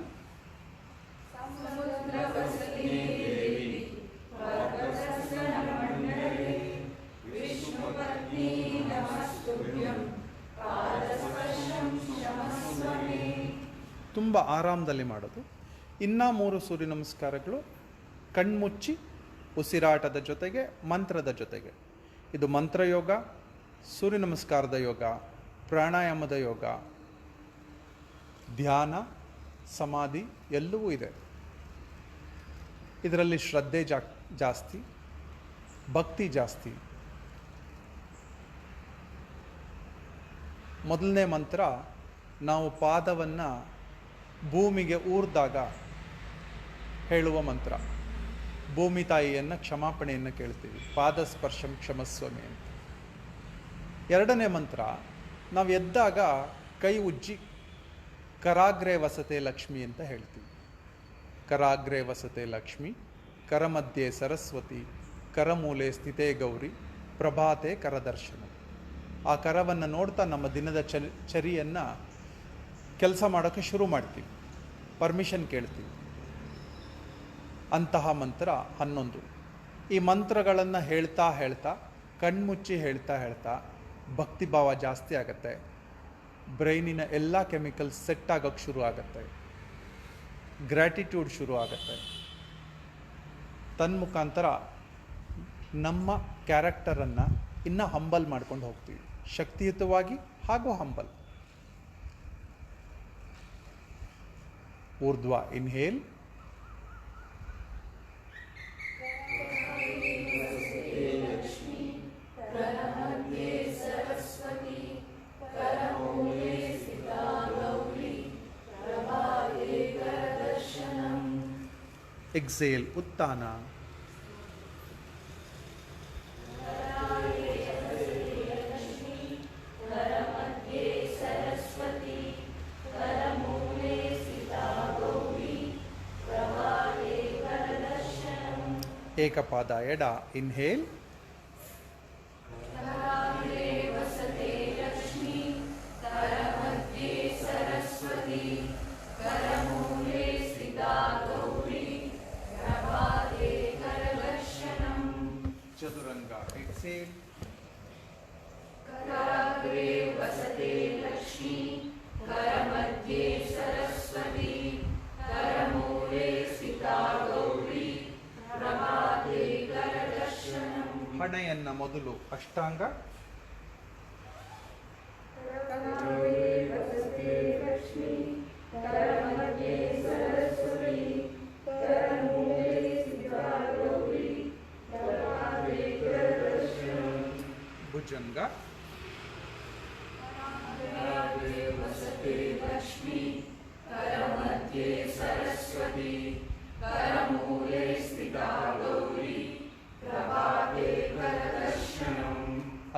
ತುಂಬ ಆರಾಮದಲ್ಲಿ ಮಾಡೋದು. ಇನ್ನೂ 3 ಸೂರ್ಯ ನಮಸ್ಕಾರಗಳು ಕಣ್ಮುಚ್ಚಿ ಉಸಿರಾಟದ ಜೊತೆಗೆ ಮಂತ್ರದ ಜೊತೆಗೆ. ಇದು ಮಂತ್ರಯೋಗ, ಸೂರ್ಯ ನಮಸ್ಕಾರದ ಯೋಗ, ಪ್ರಾಣಾಯಾಮದ ಯೋಗ, ಧ್ಯಾನ, ಸಮಾಧಿ ಎಲ್ಲವೂ ಇದೆ. ಇದರಲ್ಲಿ ಶ್ರದ್ಧೆ ಜಾಸ್ತಿ, ಭಕ್ತಿ ಜಾಸ್ತಿ. ಮೊದಲನೇ ಮಂತ್ರ ನಾವು ಪಾದವನ್ನು ಭೂಮಿಗೆ ಊರ್ದಾಗ ಹೇಳುವ ಮಂತ್ರ. ಭೂಮಿ ತಾಯಿಯನ್ನು ಕ್ಷಮಾಪಣೆಯನ್ನು ಕೇಳ್ತೀವಿ, ಪಾದಸ್ಪರ್ಶಂ ಕ್ಷಮಸ್ವಮೆ ಅಂತ. ಎರಡನೇ ಮಂತ್ರ ನಾವು ಎದ್ದಾಗ ಕೈ ಉಜ್ಜಿ ಕರಾಗ್ರೆ ವಸತೆ ಲಕ್ಷ್ಮಿ ಅಂತ ಹೇಳ್ತೀವಿ. ಕರಾಗ್ರೆ ವಸತೆ ಲಕ್ಷ್ಮಿ, ಕರಮಧ್ಯೆ ಸರಸ್ವತಿ, ಕರಮೂಲೆ ಸ್ಥಿತೇ ಗೌರಿ, ಪ್ರಭಾತೆ ಕರದರ್ಶನ. ಆ ಕರವನ್ನು ನೋಡ್ತಾ ನಮ್ಮ ದಿನದ ಚರಿಯನ್ನು ಕೆಲಸ ಮಾಡೋಕ್ಕೆ ಶುರು ಮಾಡ್ತೀವಿ, ಪರ್ಮಿಷನ್ ಕೇಳ್ತೀವಿ. ಅಂತಹ ಮಂತ್ರ 11. ಈ ಮಂತ್ರಗಳನ್ನು ಹೇಳ್ತಾ ಹೇಳ್ತಾ, ಕಣ್ಮುಚ್ಚಿ ಹೇಳ್ತಾ ಹೇಳ್ತಾ ಭಕ್ತಿಭಾವ ಜಾಸ್ತಿ ಆಗುತ್ತೆ, ಬ್ರೈನಿನ ಎಲ್ಲ ಕೆಮಿಕಲ್ಸ್ ಸೆಟ್ ಆಗೋಕ್ಕೆ ಶುರು ಆಗುತ್ತೆ, ಗ್ರ್ಯಾಟಿಟ್ಯೂಡ್ ಶುರು ಆಗುತ್ತೆ. ತನ್ಮುಖಾಂತರ ನಮ್ಮ ಕ್ಯಾರೆಕ್ಟರನ್ನು ಇನ್ನೂ ಹಂಬಲ್ ಮಾಡ್ಕೊಂಡು ಹೋಗ್ತೀವಿ, ಶಕ್ತಿಯುತವಾಗಿ ಹಾಗೂ ಹಂಬಲ್. ಊರ್ಧ್ವ ಇನ್ಹೇಲ್, exhale uttana, ಏಕಪಾದ ಎಡ ಇನ್ಹೇಲ್, ಚತುರಂಗ ಎಕ್ಸೇಲ್, ಹಣೆಯನ್ನ ಮೊದಲು ಅಷ್ಟಾಂಗ, ಭುಜಂಗ,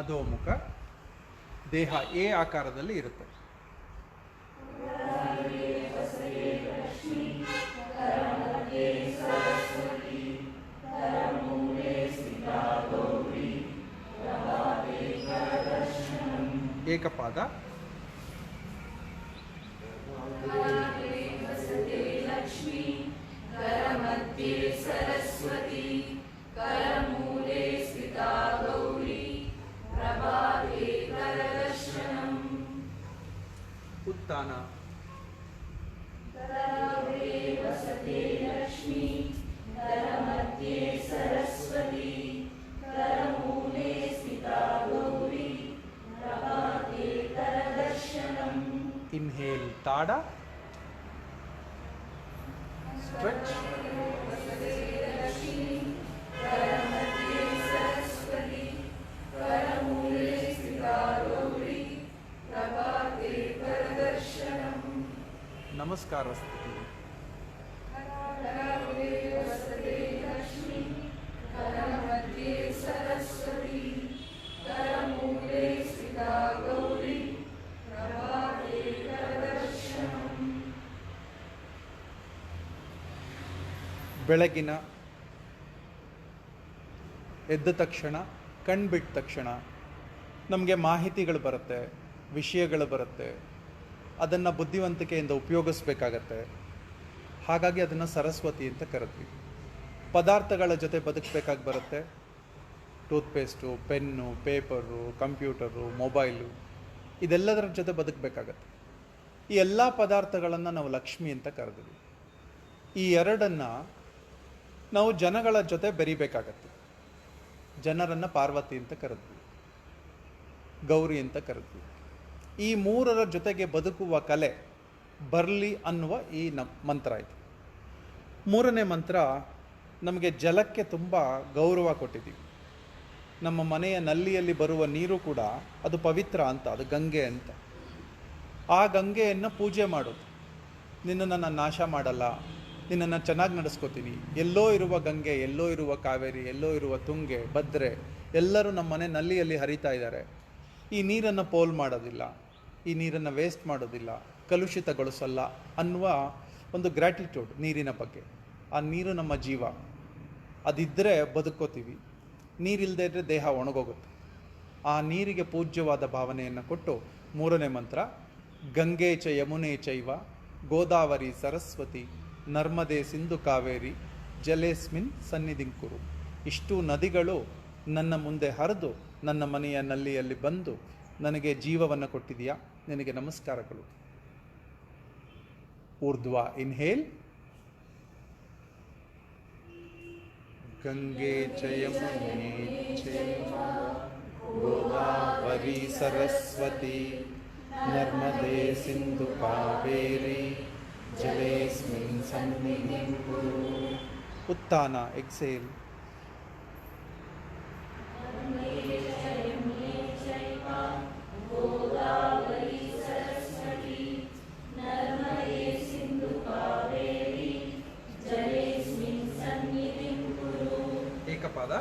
ಅಧೋಮುಖ. ದೇಹ ಎ ಆಕಾರದಲ್ಲಿ ಇರುತ್ತೆ. ಏಕಪಾದ, ಉತ್ಥಾನ, ಇನ್ಹೇಲ್ ತಾಡ, ಸ್ಟ್ರೆಚ್, ನಮಸ್ಕಾರ ಸ್ಥಿತಿ. ಬೆಳಗಿನ ಎದ್ದ ತಕ್ಷಣ, ಕಣ್ಬಿಟ್ಟ ತಕ್ಷಣ ನಮಗೆ ಮಾಹಿತಿಗಳು ಬರುತ್ತೆ, ವಿಷಯಗಳು ಬರುತ್ತೆ. ಅದನ್ನು ಬುದ್ಧಿವಂತಿಕೆಯಿಂದ ಉಪಯೋಗಿಸ್ಬೇಕಾಗತ್ತೆ. ಹಾಗಾಗಿ ಅದನ್ನು ಸರಸ್ವತಿ ಅಂತ ಕರಿತೀವಿ. ಪದಾರ್ಥಗಳ ಜೊತೆ ಬದುಕಬೇಕಾಗಿ ಬರುತ್ತೆ. Toothpaste, pen, paper, computer, mobile, ಇದೆಲ್ಲದರ ಜೊತೆ ಬದುಕಬೇಕಾಗತ್ತೆ. ಈ ಎಲ್ಲ ಪದಾರ್ಥಗಳನ್ನು ನಾವು ಲಕ್ಷ್ಮಿ ಅಂತ ಕರೆದ್ವಿ. ಈ ಎರಡನ್ನು ನಾವು ಜನಗಳ ಜೊತೆ ಬೆರಿಬೇಕಾಗತ್ತೆ. ಜನರನ್ನು ಪಾರ್ವತಿ ಅಂತ ಕರೆದ್ವಿ, ಗೌರಿ ಅಂತ ಕರೆದ್ವಿ. ಈ ಮೂರರ ಜೊತೆಗೆ ಬದುಕುವ ಕಲೆ ಬರಲಿ ಅನ್ನುವ ಈ ಮಂತ್ರ ಇದು. ಮೂರನೇ ಮಂತ್ರ, ನಮಗೆ ಜಲಕ್ಕೆ ತುಂಬ ಗೌರವ ಕೊಟ್ಟಿದ್ದೀವಿ. ನಮ್ಮ ಮನೆಯ ನಲ್ಲಿಯಲ್ಲಿ ಬರುವ ನೀರು ಕೂಡ ಅದು ಪವಿತ್ರ ಅಂತ, ಅದು ಗಂಗೆ ಅಂತ. ಆ ಗಂಗೆಯನ್ನು ಪೂಜೆ ಮಾಡೋದು. ನಿನ್ನನ್ನು ನಾನು ನಾಶ ಮಾಡಲ್ಲ, ನಿನ್ನನ್ನು ಚೆನ್ನಾಗಿ ನಡೆಸ್ಕೋತೀನಿ. ಎಲ್ಲೋ ಇರುವ ಗಂಗೆ, ಎಲ್ಲೋ ಇರುವ ಕಾವೇರಿ, ಎಲ್ಲೋ ಇರುವ ತುಂಗೆ, ಭದ್ರೆ ಎಲ್ಲರೂ ನಮ್ಮ ಮನೆ ನಲ್ಲಿಯಲ್ಲಿ ಹರಿತಾ ಇದ್ದಾರೆ. ಈ ನೀರನ್ನು ಪೋಲ್ ಮಾಡೋದಿಲ್ಲ, ಈ ನೀರನ್ನು ವೇಸ್ಟ್ ಮಾಡೋದಿಲ್ಲ, ಕಲುಷಿತಗೊಳಿಸಲ್ಲ ಅನ್ನುವ ಒಂದು ಗ್ರ್ಯಾಟಿಟ್ಯೂಡ್ ನೀರಿನ ಬಗ್ಗೆ. ಆ ನೀರು ನಮ್ಮ ಜೀವ, ಅದಿದ್ದರೆ ಬದುಕೋತೀವಿ. ನೀರಿಲ್ಲದೆ ಇದ್ದರೆ ದೇಹ ಒಣಗೋಗುತ್ತೆ. ಆ ನೀರಿಗೆ ಪೂಜ್ಯವಾದ ಭಾವನೆಯನ್ನು ಕೊಟ್ಟು ಮೂರನೇ ಮಂತ್ರ, ಗಂಗೆ ಚ ಯಮುನೆ ಚೈವ ಗೋದಾವರಿ ಸರಸ್ವತಿ ನರ್ಮದೆ ಸಿಂಧು ಕಾವೇರಿ ಜಲೇಸ್ಮಿನ್ ಸನ್ನಿಧಿಂಕುರು. ಇಷ್ಟು ನದಿಗಳು ನನ್ನ ಮುಂದೆ ಹರಿದು ನನ್ನ ಮನೆಯ ನಲ್ಲಿಯಲ್ಲಿ ಬಂದು ನನಗೆ ಜೀವವನ್ನು ಕೊಟ್ಟಿದೆಯಾ, ನಿನಗೆ ನಮಸ್ಕಾರಗಳು. ಊರ್ಧ್ವ ಇನ್ಹೇಲ್. ಗಂಗೆ ಚ ಯಮುನೆ ಚೈವ ಗೋದಾವರಿ ಸರಸ್ವತಿ ನರ್ಮದೆ ಸಿಂಧು ಕಾವೇರಿ ಜಲೇಸ್ಮಿನ್ ಸನ್ನಿಧಿಂ ಕುರು. ಉತ್ಥಾನ ಎಕ್ಸೇಲ್. ಏಕಪಾದ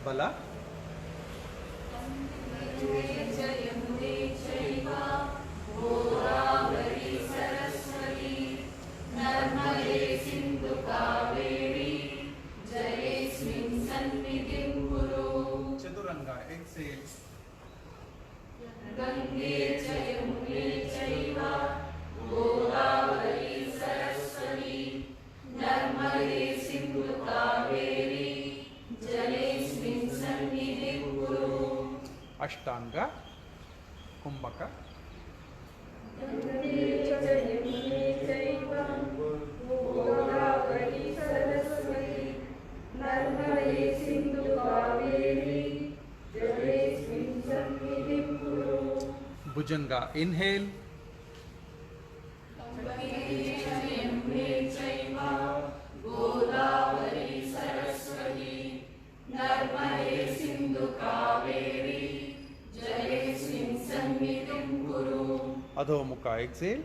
ಬಲ. ಚತುರಂಗ ಎಕ್ಸೇಲ್. ಅಷ್ಟಾಂಗ ಕುಂಭಕ. ಭುಜಂಗ ಇನ್ಹೇಲ್. ಅಧೋಮುಖ ಎಕ್ಸೇಲ್.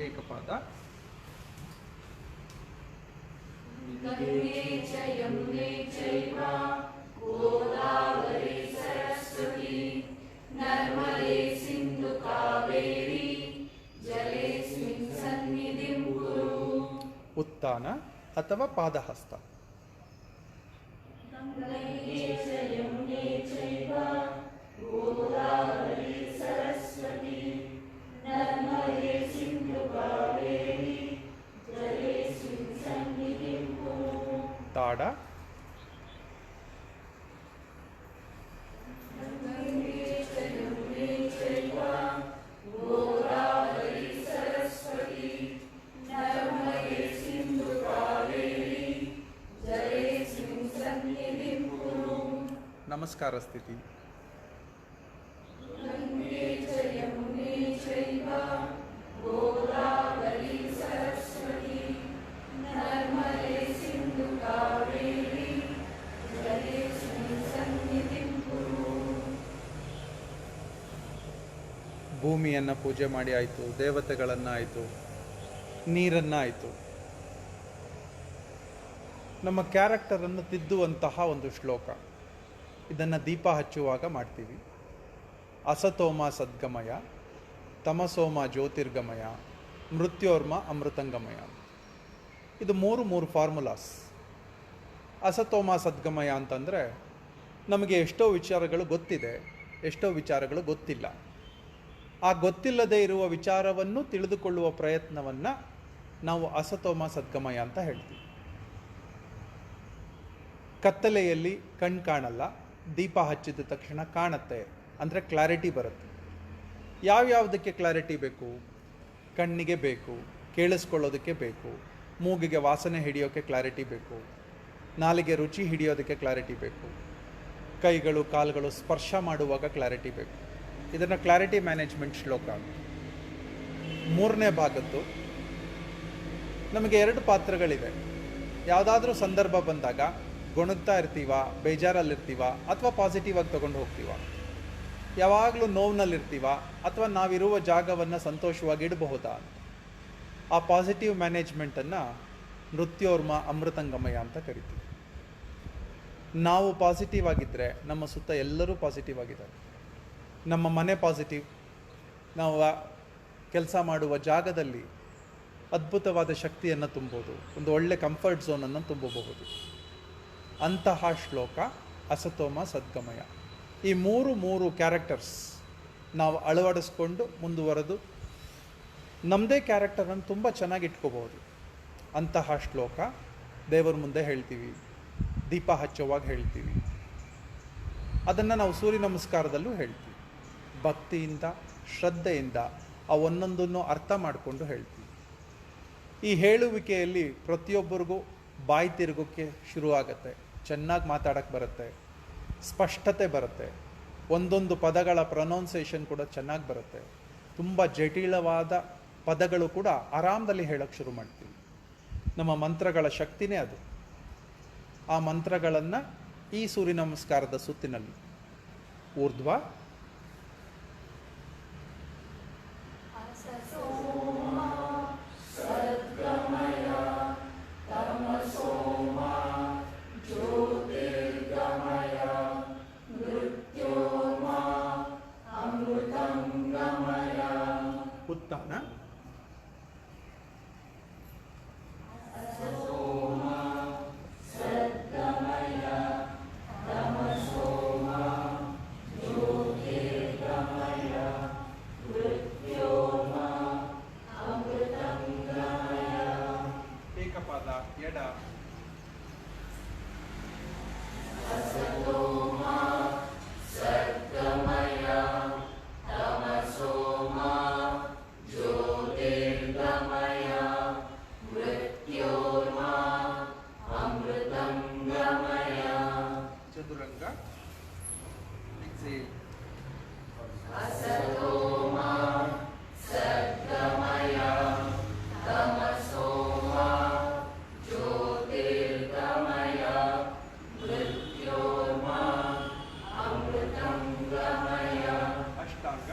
ಏಕಪಾದ. ಉತ್ಥಾನ ಅಥವಾ ಪಾದಹಸ್ತ. ತಾಡ. ನಮಸ್ಕಾರ ಸ್ಥಿತಿ. ಭೂಮಿಯನ್ನು ಪೂಜೆ ಮಾಡಿ ಆಯಿತು, ದೇವತೆಗಳನ್ನು ಆಯಿತು, ನೀರನ್ನು ಆಯಿತು. ನಮ್ಮ ಕ್ಯಾರೆಕ್ಟರನ್ನು ತಿದ್ದುವಂತಹ ಒಂದು ಶ್ಲೋಕ. ಇದನ್ನು ದೀಪ ಹಚ್ಚುವಾಗ ಮಾಡ್ತೀವಿ. ಅಸತೋಮ ಸದ್ಗಮಯ, ತಮಸೋಮ ಜ್ಯೋತಿರ್ಗಮಯ, ಮೃತ್ಯೋರ್ಮ ಅಮೃತಂಗಮಯ. ಇದು ಮೂರು ಫಾರ್ಮುಲಾಸ್. ಅಸತೋಮ ಸದ್ಗಮಯ ಅಂತಂದರೆ ನಮಗೆ ಎಷ್ಟೋ ವಿಚಾರಗಳು ಗೊತ್ತಿದೆ, ಎಷ್ಟೋ ವಿಚಾರಗಳು ಗೊತ್ತಿಲ್ಲ. ಆ ಗೊತ್ತಿಲ್ಲದೆ ಇರುವ ವಿಚಾರವನ್ನು ತಿಳಿದುಕೊಳ್ಳುವ ಪ್ರಯತ್ನವನ್ನು ನಾವು ಅಸತೋಮ ಸದ್ಗಮಯ ಅಂತ ಹೇಳ್ತೀವಿ. ಕತ್ತಲೆಯಲ್ಲಿ ಕಣ್ಣು ಕಾಣಲ್ಲ, ದೀಪ ಹಚ್ಚಿದ ತಕ್ಷಣ ಕಾಣುತ್ತೆ, ಅಂದರೆ ಕ್ಲಾರಿಟಿ ಬರುತ್ತೆ. ಯಾವ್ಯಾವುದಕ್ಕೆ ಕ್ಲಾರಿಟಿ ಬೇಕು? ಕಣ್ಣಿಗೆ ಬೇಕು, ಕೇಳಿಸ್ಕೊಳ್ಳೋದಕ್ಕೆ ಬೇಕು, ಮೂಗಿಗೆ ವಾಸನೆ ಹಿಡಿಯೋಕ್ಕೆ ಕ್ಲಾರಿಟಿ ಬೇಕು, ನಾಲಿಗೆ ರುಚಿ ಹಿಡಿಯೋದಕ್ಕೆ ಕ್ಲಾರಿಟಿ ಬೇಕು, ಕೈಗಳು ಕಾಲುಗಳು ಸ್ಪರ್ಶ ಮಾಡುವಾಗ ಕ್ಲಾರಿಟಿ ಬೇಕು. ಇದನ್ನು ಕ್ಲಾರಿಟಿ ಮ್ಯಾನೇಜ್ಮೆಂಟ್ ಶ್ಲೋಕ. ಮೂರನೇ ಭಾಗದ್ದು ನಮಗೆ 2 ಪಾತ್ರಗಳಿದೆ. ಯಾವುದಾದ್ರೂ ಸಂದರ್ಭ ಬಂದಾಗ ಗೊಣಗ್ತಾ ಇರ್ತೀವ, ಬೇಜಾರಲ್ಲಿರ್ತೀವ, ಅಥವಾ ಪಾಸಿಟಿವ್ ಆಗಿ ತೊಗೊಂಡು ಹೋಗ್ತೀವ. ಯಾವಾಗಲೂ ನೋವಿನಲ್ಲಿರ್ತೀವ, ಅಥವಾ ನಾವಿರುವ ಜಾಗವನ್ನು ಸಂತೋಷವಾಗಿ ಇಡಬಹುದಾ? ಆ ಪಾಸಿಟಿವ್ ಮ್ಯಾನೇಜ್ಮೆಂಟನ್ನು ಮೃತ್ಯೋರ್ಮ ಅಮೃತಂಗಮಯ ಅಂತ ಕರಿತೀವಿ. ನಾವು ಪಾಸಿಟಿವ್ ಆಗಿದ್ದರೆ ನಮ್ಮ ಸುತ್ತ ಎಲ್ಲರೂ ಪಾಸಿಟಿವ್ ಆಗಿದ್ದಾರೆ. ನಮ್ಮ ಮನೆ ಪಾಸಿಟಿವ್, ನಾವು ಕೆಲಸ ಮಾಡುವ ಜಾಗದಲ್ಲಿ ಅದ್ಭುತವಾದ ಶಕ್ತಿಯನ್ನು ತುಂಬೋದು, ಒಂದು ಒಳ್ಳೆ ಕಂಫರ್ಟ್ ಝೋನನ್ನು ತುಂಬಬಹುದು. ಅಂತಹ ಶ್ಲೋಕ ಅಸತೋಮ ಸದ್ಗಮಯ. ಈ ಮೂರು ಕ್ಯಾರೆಕ್ಟರ್ಸ್ ನಾವು ಅಳವಡಿಸ್ಕೊಂಡು ಮುಂದುವರೆದು ನಮ್ಮದೇ ಕ್ಯಾರೆಕ್ಟರನ್ನು ತುಂಬ ಚೆನ್ನಾಗಿ ಇಟ್ಕೋಬಹುದು. ಅಂತಹ ಶ್ಲೋಕ ದೇವರ ಮುಂದೆ ಹೇಳ್ತೀವಿ, ದೀಪ ಹಚ್ಚುವಾಗ ಹೇಳ್ತೀವಿ. ಅದನ್ನು ನಾವು ಸೂರ್ಯ ನಮಸ್ಕಾರದಲ್ಲೂ ಹೇಳ್ತೀವಿ. ಭಕ್ತಿಯಿಂದ, ಶ್ರದ್ಧೆಯಿಂದ ಆ ಒಂದೊಂದನ್ನು ಅರ್ಥ ಮಾಡಿಕೊಂಡು ಹೇಳ್ತೀವಿ. ಈ ಹೇಳುವಿಕೆಯಲ್ಲಿ ಪ್ರತಿಯೊಬ್ಬರಿಗೂ ಬಾಯಿ ತಿರುಗೋಕ್ಕೆ ಶುರುವಾಗತ್ತೆ, ಚೆನ್ನಾಗಿ ಮಾತಾಡೋಕ್ಕೆ ಬರುತ್ತೆ, ಸ್ಪಷ್ಟತೆ ಬರುತ್ತೆ, ಒಂದೊಂದು ಪದಗಳ ಪ್ರೊನೌನ್ಸಿಯೇಷನ್ ಕೂಡ ಚೆನ್ನಾಗಿ ಬರುತ್ತೆ. ತುಂಬ ಜಟಿಲವಾದ ಪದಗಳು ಕೂಡ ಆರಾಮದಲ್ಲಿ ಹೇಳೋಕ್ಕೆ ಶುರು ಮಾಡ್ತೀವಿ. ನಮ್ಮ ಮಂತ್ರಗಳ ಶಕ್ತಿನೇ ಅದು. ಆ ಮಂತ್ರಗಳನ್ನು ಈ ಸೂರ್ಯ ನಮಸ್ಕಾರದ ಸುತ್ತಿನಲ್ಲಿ ಊರ್ಧ್ವ, ಉತ್ಥಾನ, ಏಕಪಾದ ಎಡ, ಚದುರಂಗ, ಎಕ್ಸೇಲ್, ಅಷ್ಟಾಂಗ,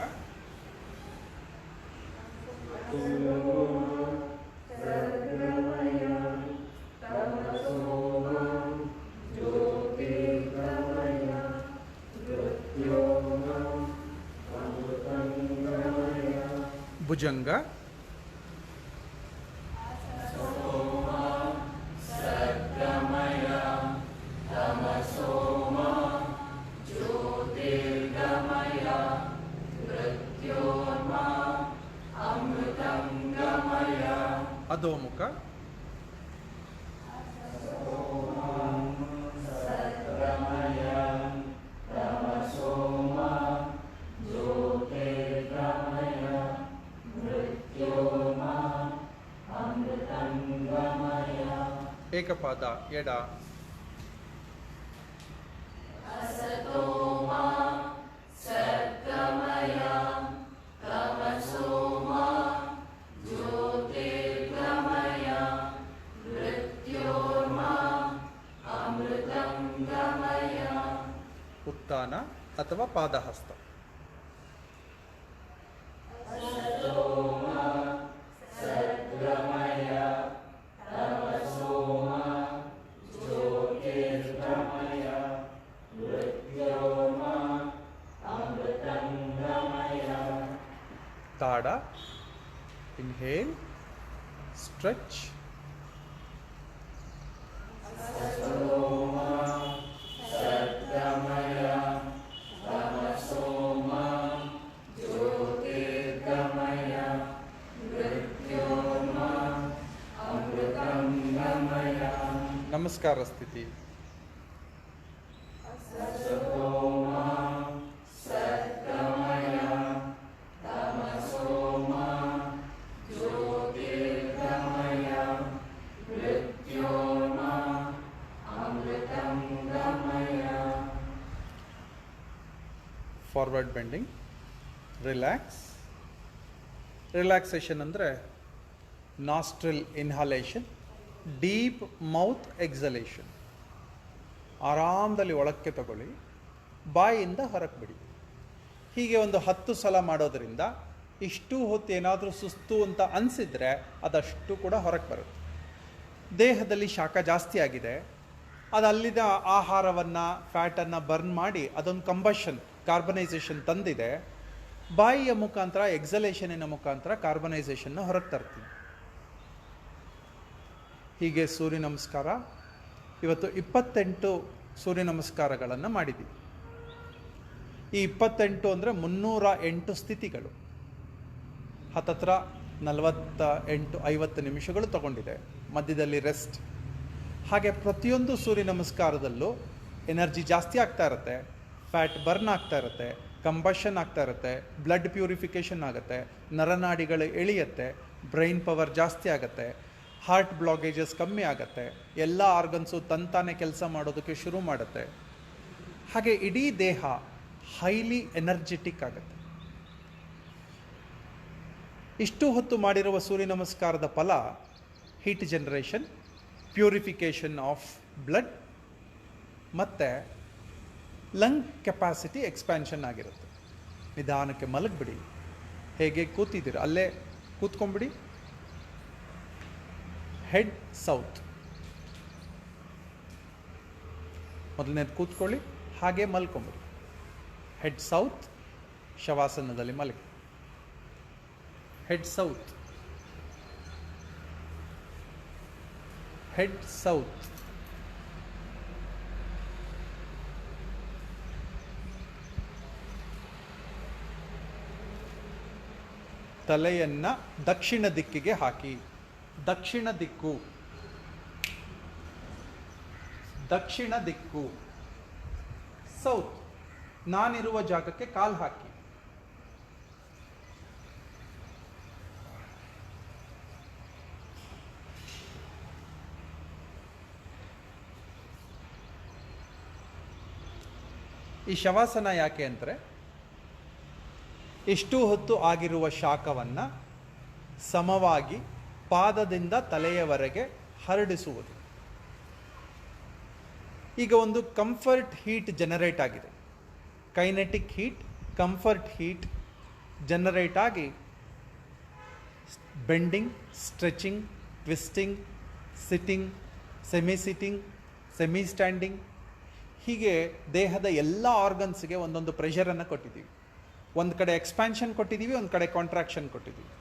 ಭುಜಂಗ, ಅಧೋಮುಖ, ಏಕಪಾದ ಎಡ, ಉತ್ಥಾನ ಅಥವಾ ಪಾದಹಸ್ತ. ತಾಡ, ಇನ್ಹೇಲ್, ಸ್ಟ್ರೆಚ್, ನಮಸ್ಕಾರ ಸ್ಥಿತಿ, ಫಾರ್ವರ್ಡ್ ಬೆಂಡಿಂಗ್, ರಿಲ್ಯಾಕ್ಸ್. ರಿಲ್ಯಾಕ್ಸೇಷನ್ ಅಂದರೆ nostril inhalation, deep mouth exhalation. ಆರಾಮದಲ್ಲಿ ಒಳಕ್ಕೆ ತಗೊಳ್ಳಿ, ಬಾಯಿಯಿಂದ ಹೊರಗೆ ಬಿಡಿ. ಹೀಗೆ ಒಂದು 10 ಸಲ ಮಾಡೋದರಿಂದ ಇಷ್ಟು ಹೊತ್ತು ಏನಾದರೂ ಸುಸ್ತು ಅಂತ ಅನಿಸಿದರೆ ಅದಷ್ಟು ಕೂಡ ಹೊರಗೆ ಬರುತ್ತೆ. ದೇಹದಲ್ಲಿ ಶಾಖ ಜಾಸ್ತಿ ಆಗಿದೆ, ಅದು ಅಲ್ಲಿದ ಆಹಾರವನ್ನು, ಫ್ಯಾಟನ್ನು ಬರ್ನ್ ಮಾಡಿ ಅದೊಂದು ಕಂಬಷನ್, ಕಾರ್ಬನೈಸೇಷನ್ ತಂದಿದೆ. ಬಾಯಿಯ ಮುಖಾಂತರ, ಎಕ್ಸಲೇಷನಿನ ಮುಖಾಂತರ ಕಾರ್ಬನೈಸೇಷನ್ನ ಹೊರಗೆ ತರ್ತೀವಿ. ಹೀಗೆ ಸೂರ್ಯ ನಮಸ್ಕಾರ ಇವತ್ತು 28 ಸೂರ್ಯ ನಮಸ್ಕಾರಗಳನ್ನು ಮಾಡಿದ್ದೀವಿ. ಈ 28 ಅಂದರೆ 308 ಸ್ಥಿತಿಗಳು, ಹತ್ತತ್ರ 48-50 ನಿಮಿಷಗಳು ತಗೊಂಡಿದೆ, ಮಧ್ಯದಲ್ಲಿ ರೆಸ್ಟ್. ಹಾಗೆ ಪ್ರತಿಯೊಂದು ಸೂರ್ಯ ನಮಸ್ಕಾರದಲ್ಲೂ ಎನರ್ಜಿ ಜಾಸ್ತಿ ಆಗ್ತಾ ಇರುತ್ತೆ, ಫ್ಯಾಟ್ ಬರ್ನ್ ಆಗ್ತಾ ಇರುತ್ತೆ, ಕಂಬಷನ್ ಆಗ್ತಾ ಇರುತ್ತೆ, ಬ್ಲಡ್ ಪ್ಯೂರಿಫಿಕೇಷನ್ ಆಗುತ್ತೆ, ನರನಾಡಿಗಳು ಎಳೆಯುತ್ತೆ, ಬ್ರೈನ್ ಪವರ್ ಜಾಸ್ತಿ ಆಗುತ್ತೆ, ಹಾರ್ಟ್ ಬ್ಲಾಕೇಜಸ್ ಕಮ್ಮಿ ಆಗುತ್ತೆ, ಎಲ್ಲ ಆರ್ಗನ್ಸು ತಂತಾನೆ ಕೆಲಸ ಮಾಡೋದಕ್ಕೆ ಶುರು ಮಾಡುತ್ತೆ. ಹಾಗೆ ಇಡೀ ದೇಹ ಹೈಲಿ ಎನರ್ಜೆಟಿಕ್ ಆಗುತ್ತೆ. ಇಷ್ಟು ಹೊತ್ತು ಮಾಡಿರುವ ಸೂರ್ಯ ನಮಸ್ಕಾರದ ಫಲ heat generation, purification of blood ಮತ್ತು ಲಂಗ್ ಕೆಪಾಸಿಟಿ ಎಕ್ಸ್ಪ್ಯಾನ್ಷನ್ ಆಗಿರುತ್ತೆ. ನಿಧಾನಕ್ಕೆ ಮಲಗಿಬಿಡಿ, ಹೇಗೆ ಕೂತಿದ್ದೀರ ಅಲ್ಲೇ ಕೂತ್ಕೊಂಡ್ಬಿಡಿ. ಹೆಡ್ ಸೌತ್, ಮೊದಲನೇದು ಕೂತ್ಕೊಳ್ಳಿ, ಹಾಗೆ ಮಲ್ಕೊಂಬಿಡಿ. ಹೆಡ್ ಸೌತ್, ಶವಾಸನದಲ್ಲಿ ಮಲಗಿ. Head south, head south. ತಲೆಯನ್ನು ದಕ್ಷಿಣ ದಿಕ್ಕಿಗೆ ಹಾಕಿ. ದಕ್ಷಿಣ ದಿಕ್ಕು, ದಕ್ಷಿಣ ದಿಕ್ಕು, ಸೌತ್. ನಾನಿರುವ ಜಾಗಕ್ಕೆ ಕಾಲು ಹಾಕಿ. ಈ ಶವಾಸನ ಯಾಕೆ ಅಂದರೆ, ಇಷ್ಟು ಹೊತ್ತು ಆಗಿರುವ ಶಾಖವನ್ನು ಸಮವಾಗಿ ಪಾದದಿಂದ ತಲೆಯವರೆಗೆ ಹರಡಿಸುವುದು. ಈಗ ಒಂದು ಕಂಫರ್ಟ್ ಹೀಟ್ ಜನರೇಟ್ ಆಗಿದೆ. Kinetic heat, comfort heat generate ಆಗಿ bending, stretching, twisting, sitting, sitting, semi standing, ಹೀಗೆ ದೇಹದ ಎಲ್ಲ ಆರ್ಗನ್ಸ್ಗೆ ಒಂದೊಂದು ಪ್ರೆಷರನ್ನು ಕೊಟ್ಟಿದ್ದೀವಿ. ಒಂದು ಕಡೆ ಎಕ್ಸ್ಪ್ಯಾನ್ಷನ್ ಕೊಟ್ಟಿದ್ದೀವಿ, ಒಂದು ಕಡೆ ಕಾಂಟ್ರಾಕ್ಷನ್ ಕೊಟ್ಟಿದ್ದೀವಿ.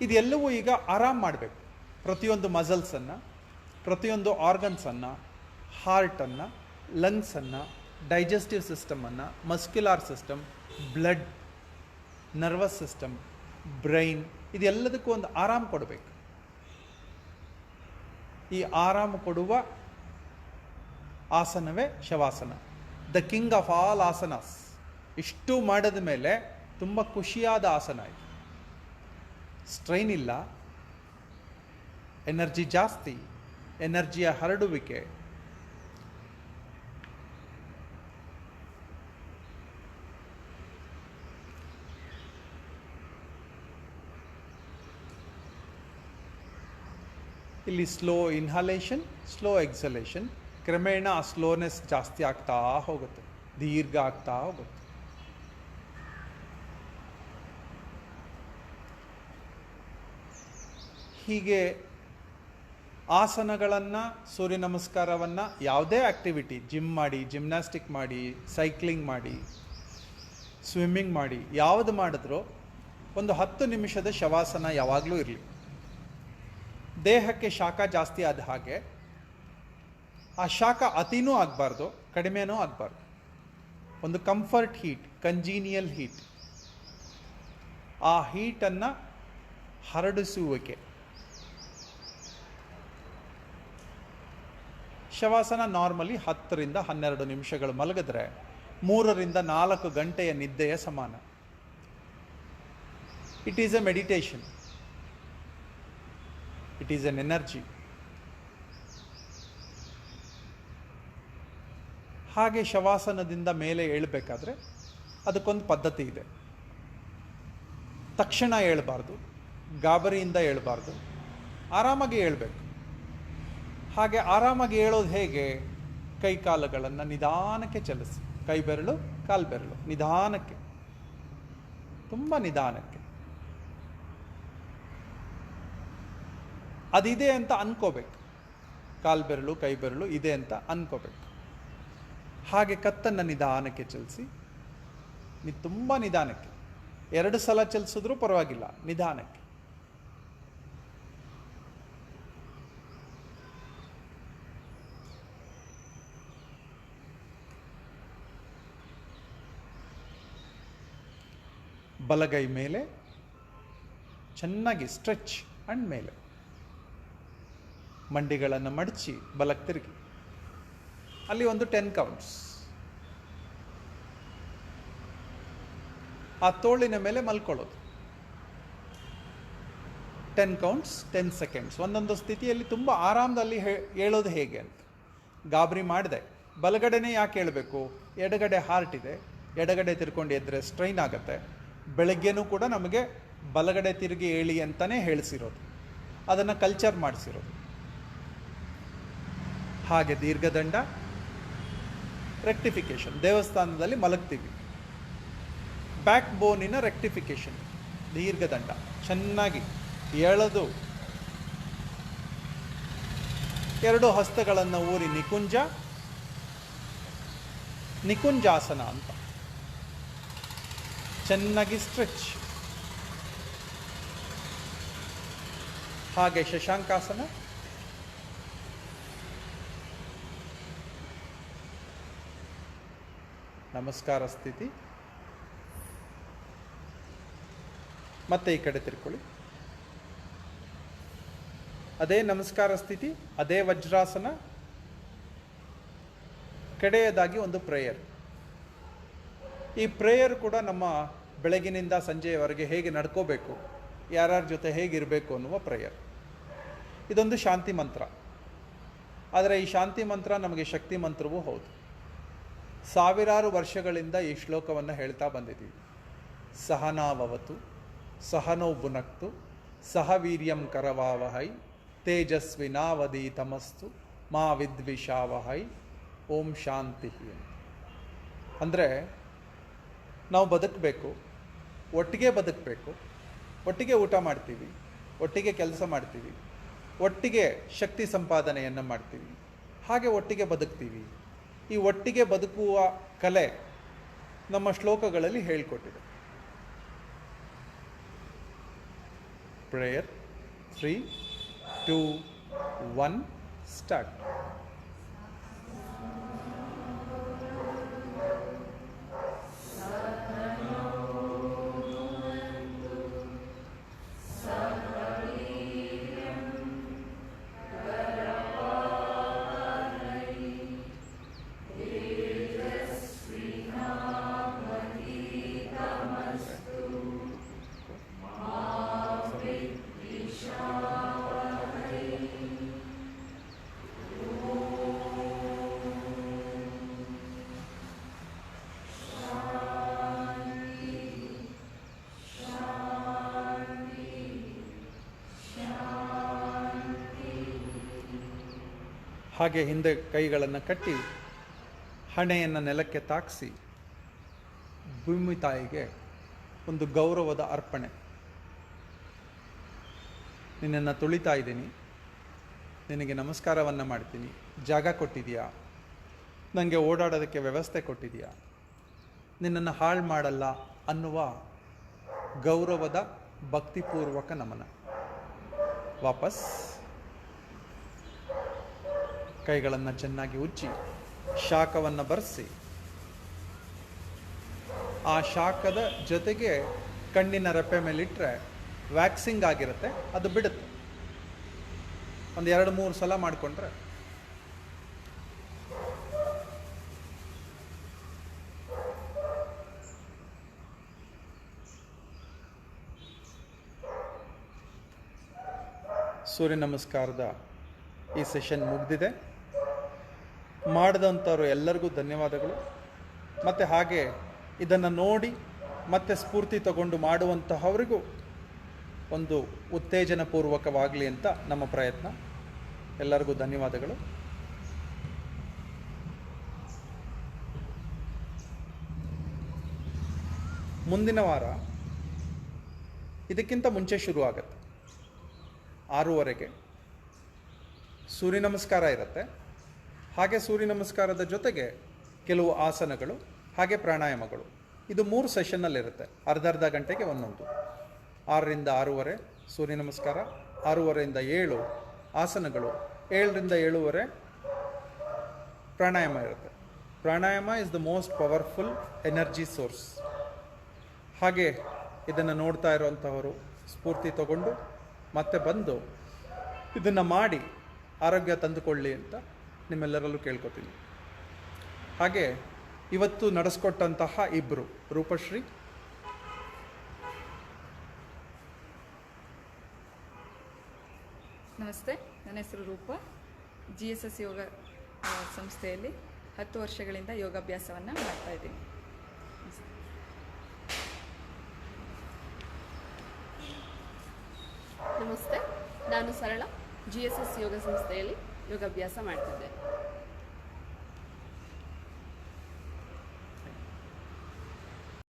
ಇದೆಲ್ಲವೂ ಈಗ ಆರಾಮ್ ಮಾಡಬೇಕು. ಪ್ರತಿಯೊಂದು ಮಸಲ್ಸನ್ನು, ಪ್ರತಿಯೊಂದು ಆರ್ಗನ್ಸನ್ನು, ಹಾರ್ಟನ್ನು, ಲಂಗ್ಸನ್ನು, ಡೈಜೆಸ್ಟಿವ್ ಸಿಸ್ಟಮನ್ನು, muscular system, blood, nervous system, brain, ಇದೆಲ್ಲದಕ್ಕೂ ಒಂದು ಆರಾಮ್ ಕೊಡಬೇಕು. ಈ ಆರಾಮ ಕೊಡುವ ಆಸನವೇ ಶವಾಸನ, the king of all asanas. ಇಷ್ಟು ಮಾಡಿದ ಮೇಲೆ ತುಂಬ ಖುಷಿಯಾದ ಆಸನ ಇದು. ಸ್ಟ್ರೈನ್ ಇಲ್ಲ, ಎನರ್ಜಿ ಜಾಸ್ತಿ, ಎನರ್ಜಿಯ ಹರಡುವಿಕೆ. ಇಲ್ಲಿ ಸ್ಲೋ ಇನ್ಹಲೇಷನ್, ಸ್ಲೋ ಎಕ್ಸಲೇಷನ್. ಕ್ರಮೇಣ ಆ ಸ್ಲೋನೆಸ್ ಜಾಸ್ತಿ ಆಗ್ತಾ ಹೋಗುತ್ತೆ, ದೀರ್ಘ ಆಗ್ತಾ ಹೋಗುತ್ತೆ. ಹೀಗೆ ಆಸನಗಳನ್ನು, ಸೂರ್ಯ ನಮಸ್ಕಾರವನ್ನು, ಯಾವುದೇ ಆ್ಯಕ್ಟಿವಿಟಿ, ಜಿಮ್ ಮಾಡಿ, ಜಿಮ್ನಾಸ್ಟಿಕ್ ಮಾಡಿ, ಸೈಕ್ಲಿಂಗ್ ಮಾಡಿ, ಸ್ವಿಮ್ಮಿಂಗ್ ಮಾಡಿ, ಯಾವುದು ಮಾಡಿದ್ರೂ ಒಂದು 10 ನಿಮಿಷದ ಶವಾಸನ ಯಾವಾಗಲೂ ಇರಲಿ. ದೇಹಕ್ಕೆ ಶಾಖ ಜಾಸ್ತಿ ಆದ ಹಾಗೆ ಆ ಶಾಖ ಅತಿನೂ ಆಗಬಾರ್ದು, ಕಡಿಮೆನೂ ಆಗಬಾರ್ದು. ಒಂದು ಕಂಫರ್ಟ್ ಹೀಟ್, ಕಂಜೀನಿಯಲ್ ಹೀಟ್, ಆ ಹೀಟನ್ನು ಹರಡಿಸುವಿಕೆ. ಶವಾಸನ ನಾರ್ಮಲಿ 10ರಿಂದ 12 ನಿಮಿಷಗಳು ಮಲಗಿದ್ರೆ 3ರಿಂದ 4 ಗಂಟೆಯ ನಿದ್ದೆಯ ಸಮಾನ. It is A meditation, it is N energy. ಹಾಗೆ ಶವಾಸನದಿಂದ ಮೇಲೆ ಏಳಬೇಕಾದ್ರೆ ಅದಕ್ಕೊಂದು ಪದ್ಧತಿ ಇದೆ. ತಕ್ಷಣ ಏಳಬಾರ್ದು, ಗಾಬರಿಯಿಂದ ಏಳಬಾರ್ದು, ಆರಾಮಾಗಿ ಏಳಬೇಕು. ಹಾಗೆ ಆರಾಮಾಗಿ ಏಳೋದು ಹೇಗೆ? ಕೈ ಕಾಲುಗಳನ್ನು ನಿಧಾನಕ್ಕೆ ಚಲಿಸಿ, ಕೈ ಬೆರಳು, ಕಾಲು ಬೆರಳು ನಿಧಾನಕ್ಕೆ, ತುಂಬ ನಿಧಾನಕ್ಕೆ. ಅದಿದೆ ಅಂತ ಅನ್ಕೋಬೇಕು. ಕಾಲು ಬೆರಳು, ಕೈ ಬೆರಳು ಇದೆ ಅಂತ ಅನ್ಕೋಬೇಕು. ಹಾಗೆ ಕತ್ತನ್ನು ನಿಧಾನಕ್ಕೆ ಚಲಿಸಿ, ತುಂಬ ನಿಧಾನಕ್ಕೆ. 2 ಸಲ ಚಲಿಸಿದ್ರೂ ಪರವಾಗಿಲ್ಲ, ನಿಧಾನಕ್ಕೆ. ಬಲಗೈ ಮೇಲೆ ಚೆನ್ನಾಗಿ ಸ್ಟ್ರೆಚ್ ಆ್ಯಂಡ್ ಮೇಲೆ. ಮಂಡಿಗಳನ್ನು ಮಡಚಿ ಬಲಕ್ಕೆ ತಿರುಗಿ. ಅಲ್ಲಿ ಒಂದು 10 ಕೌಂಟ್ಸ್. ಆ ತೋಳಿನ ಮೇಲೆ ಮಲ್ಕೊಳ್ಳೋದು. 10 ಕೌಂಟ್ಸ್ 10 ಸೆಕೆಂಡ್ಸ್. ಒಂದೊಂದು ಸ್ಥಿತಿಯಲ್ಲಿ ತುಂಬ ಆರಾಮದಲ್ಲಿ ಹೇಳೋದು ಹೇಗೆ ಅಂತ. ಗಾಬರಿ ಮಾಡಿದೆ. ಬಲಗಡೆನೇ ಯಾಕೆ ಹೇಳಬೇಕು? ಎಡಗಡೆ ಹಾರ್ಟ್ ಇದೆ, ಎಡಗಡೆ ತಿರ್ಕೊಂಡು ಎದ್ದರೆ ಸ್ಟ್ರೈನ್ ಆಗುತ್ತೆ. ಬೆಳಗ್ಗೆನೂ ಕೂಡ ನಮಗೆ ಬಲಗಡೆ ತಿರುಗಿ ಹೇಳಿ ಅಂತಲೇ ಹೇಳಿಸಿರೋದು, ಅದನ್ನು ಕಲ್ಚರ್ ಮಾಡಿಸಿರೋದು. ಹಾಗೆ ದೀರ್ಘದಂಡ, ರೆಕ್ಟಿಫಿಕೇಶನ್. ದೇವಸ್ಥಾನದಲ್ಲಿ ಮಲಗ್ತೀವಿ, ಬ್ಯಾಕ್ ಬೋನಿನ ರೆಕ್ಟಿಫಿಕೇಶನ್. ದೀರ್ಘದಂಡ ಚೆನ್ನಾಗಿ ಎಳೆದು 2 ಹಸ್ತಗಳನ್ನು ಊರಿ ನಿಕುಂಜಾಸನ ಅಂತ ಚೆನ್ನಾಗಿ ಸ್ಟ್ರೆಚ್. ಹಾಗೆ ಶಶಾಂಕಾಸನ. ನಮಸ್ಕಾರ ಸ್ಥಿತಿ. ಮತ್ತೆ ಈ ಕಡೆ ತಿರ್ಕೊಳ್ಳಿ. ಅದೇ ನಮಸ್ಕಾರ ಸ್ಥಿತಿ, ಅದೇ ವಜ್ರಾಸನ. ಕಡೆಯದಾಗಿ ಒಂದು ಪ್ರೇಯರ್. ಈ ಪ್ರೇಯರ್ ಕೂಡ ನಮ್ಮ ಬೆಳಗಿನಿಂದ ಸಂಜೆಯವರೆಗೆ ಹೇಗೆ ನಡ್ಕೋಬೇಕು, ಯಾರ್ಯಾರ ಜೊತೆ ಹೇಗಿರಬೇಕು ಅನ್ನುವ ಪ್ರೇಯರ್. ಇದೊಂದು ಶಾಂತಿ ಮಂತ್ರ. ಆದರೆ ಈ ಶಾಂತಿ ಮಂತ್ರ ನಮಗೆ ಶಕ್ತಿ ಮಂತ್ರವೂ ಹೌದು. ಸಾವಿರಾರು ವರ್ಷಗಳಿಂದ ಈ ಶ್ಲೋಕವನ್ನು ಹೇಳ್ತಾ ಬಂದಿದ್ದೀವಿ. ಸಹನಾವವತು ಸಹನೋ ಭುನಕ್ತು ಸಹ ವೀರ್ಯಂ ಕರವಾವಹೈ ತೇಜಸ್ವಿನಾವಧೀತಮಸ್ತು ಮಾ ವಿದ್ವಿಷಾವಹೈ ಓಂ ಶಾಂತಿ. ಅಂದರೆ ನಾವು ಬದುಕಬೇಕು, ಒಟ್ಟಿಗೆ ಬದುಕಬೇಕು. ಒಟ್ಟಿಗೆ ಊಟ ಮಾಡ್ತೀವಿ, ಒಟ್ಟಿಗೆ ಕೆಲಸ ಮಾಡ್ತೀವಿ, ಒಟ್ಟಿಗೆ ಶಕ್ತಿ ಸಂಪಾದನೆಯನ್ನು ಮಾಡ್ತೀವಿ, ಹಾಗೆ ಒಟ್ಟಿಗೆ ಬದುಕ್ತೀವಿ. ಈ ಒಟ್ಟಿಗೆ ಬದುಕುವ ಕಲೆ ನಮ್ಮ ಶ್ಲೋಕಗಳಲ್ಲಿ ಹೇಳಿಕೊಟ್ಟಿದೆ. Prayer 3, 2, 1 start. ಹಾಗೆ ಹಿಂದೆ ಕೈಗಳನ್ನು ಕಟ್ಟಿ ಹಣೆಯನ್ನು ನೆಲಕ್ಕೆ ತಾಗಿಸಿ ಭೂಮಿ ತಾಯಿಗೆ ಒಂದು ಗೌರವದ ಅರ್ಪಣೆ. ನಿನ್ನನ್ನು ತುಳಿತಾ ಇದ್ದೀನಿ, ನಿನಗೆ ನಮಸ್ಕಾರವನ್ನು ಮಾಡ್ತೀನಿ, ಜಾಗ ಕೊಟ್ಟಿದೆಯಾ, ನನಗೆ ಓಡಾಡೋದಕ್ಕೆ ವ್ಯವಸ್ಥೆ ಕೊಟ್ಟಿದೆಯಾ, ನಿನ್ನನ್ನು ಹಾಳು ಮಾಡಲ್ಲ ಅನ್ನುವ ಗೌರವದ ಭಕ್ತಿಪೂರ್ವಕ ನಮನ. ವಾಪಸ್ ಕೈಗಳನ್ನು ಚೆನ್ನಾಗಿ ಉಜ್ಜಿ ಶಾಖವನ್ನು ಬರೆಸಿ, ಆ ಶಾಖದ ಜೊತೆಗೆ ಕಣ್ಣಿನ ರೆಪ್ಪೆ ಮೇಲಿಟ್ಟರೆ ವ್ಯಾಕ್ಸಿಂಗ್ ಆಗಿರುತ್ತೆ, ಅದು ಬಿಡುತ್ತೆ. ಒಂದು 2-3 ಸಲ ಮಾಡಿಕೊಂಡ್ರೆ ಸೂರ್ಯ ನಮಸ್ಕಾರದ ಈ ಸೆಷನ್ ಮುಗಿದಿದೆ. ಮಾಡಿದಂಥವ್ರು ಎಲ್ಲರಿಗೂ ಧನ್ಯವಾದಗಳು. ಮತ್ತು ಹಾಗೆ ಇದನ್ನು ನೋಡಿ ಮತ್ತೆ ಸ್ಫೂರ್ತಿ ತಗೊಂಡು ಮಾಡುವಂತಹವರಿಗೂ ಒಂದು ಉತ್ತೇಜನಪೂರ್ವಕವಾಗಲಿ ಅಂತ ನಮ್ಮ ಪ್ರಯತ್ನ. ಎಲ್ಲರಿಗೂ ಧನ್ಯವಾದಗಳು. ಮುಂದಿನ ವಾರ ಇದಕ್ಕಿಂತ ಮುಂಚೆ ಶುರು ಆಗುತ್ತೆ. 6:30ಗೆ ಸೂರ್ಯ ನಮಸ್ಕಾರ ಇರುತ್ತೆ. ಹಾಗೆ ಸೂರ್ಯ ನಮಸ್ಕಾರದ ಜೊತೆಗೆ ಕೆಲವು ಆಸನಗಳು, ಹಾಗೆ ಪ್ರಾಣಾಯಾಮಗಳು. ಇದು 3 ಸೆಷನ್ನಲ್ಲಿರುತ್ತೆ, ಅರ್ಧ ಗಂಟೆಗೆ ಒಂದೊಂದು. 6ರಿಂದ 6:30 ಸೂರ್ಯ ನಮಸ್ಕಾರ, 6:30ರಿಂದ 7 ಆಸನಗಳು, 7ರಿಂದ 7:30 ಪ್ರಾಣಾಯಾಮ ಇರುತ್ತೆ. Pranayama is the most powerful energy source. ಹಾಗೆ ಇದನ್ನು ನೋಡ್ತಾ ಇರುವಂಥವರು ಸ್ಫೂರ್ತಿ ತಗೊಂಡು ಮತ್ತೆ ಬಂದು ಇದನ್ನು ಮಾಡಿ ಆರೋಗ್ಯ ತಂದುಕೊಳ್ಳಿ ಅಂತ ನಿಮ್ಮೆಲ್ಲರಲ್ಲೂ ಕೇಳ್ಕೊತೀನಿ. ಹಾಗೆ ಇವತ್ತು ನಡೆಸ್ಕೊಟ್ಟಂತಹ ಇಬ್ಬರು ರೂಪಶ್ರೀ, ನಮಸ್ತೆ, ನನ್ನ ಹೆಸರು ರೂಪ. GSS ಯೋಗ ಸಂಸ್ಥೆಯಲ್ಲಿ 10 ವರ್ಷಗಳಿಂದ ಯೋಗಾಭ್ಯಾಸವನ್ನು ಮಾಡ್ತಾ ಇದ್ದೀನಿ. ನಮಸ್ತೆ, ನಾನು ಸರಳ GSS ಯೋಗ ಸಂಸ್ಥೆಯಲ್ಲಿ ಯೋಗಾಭ್ಯಾಸ ಮಾಡ್ತಿದ್ದೆ.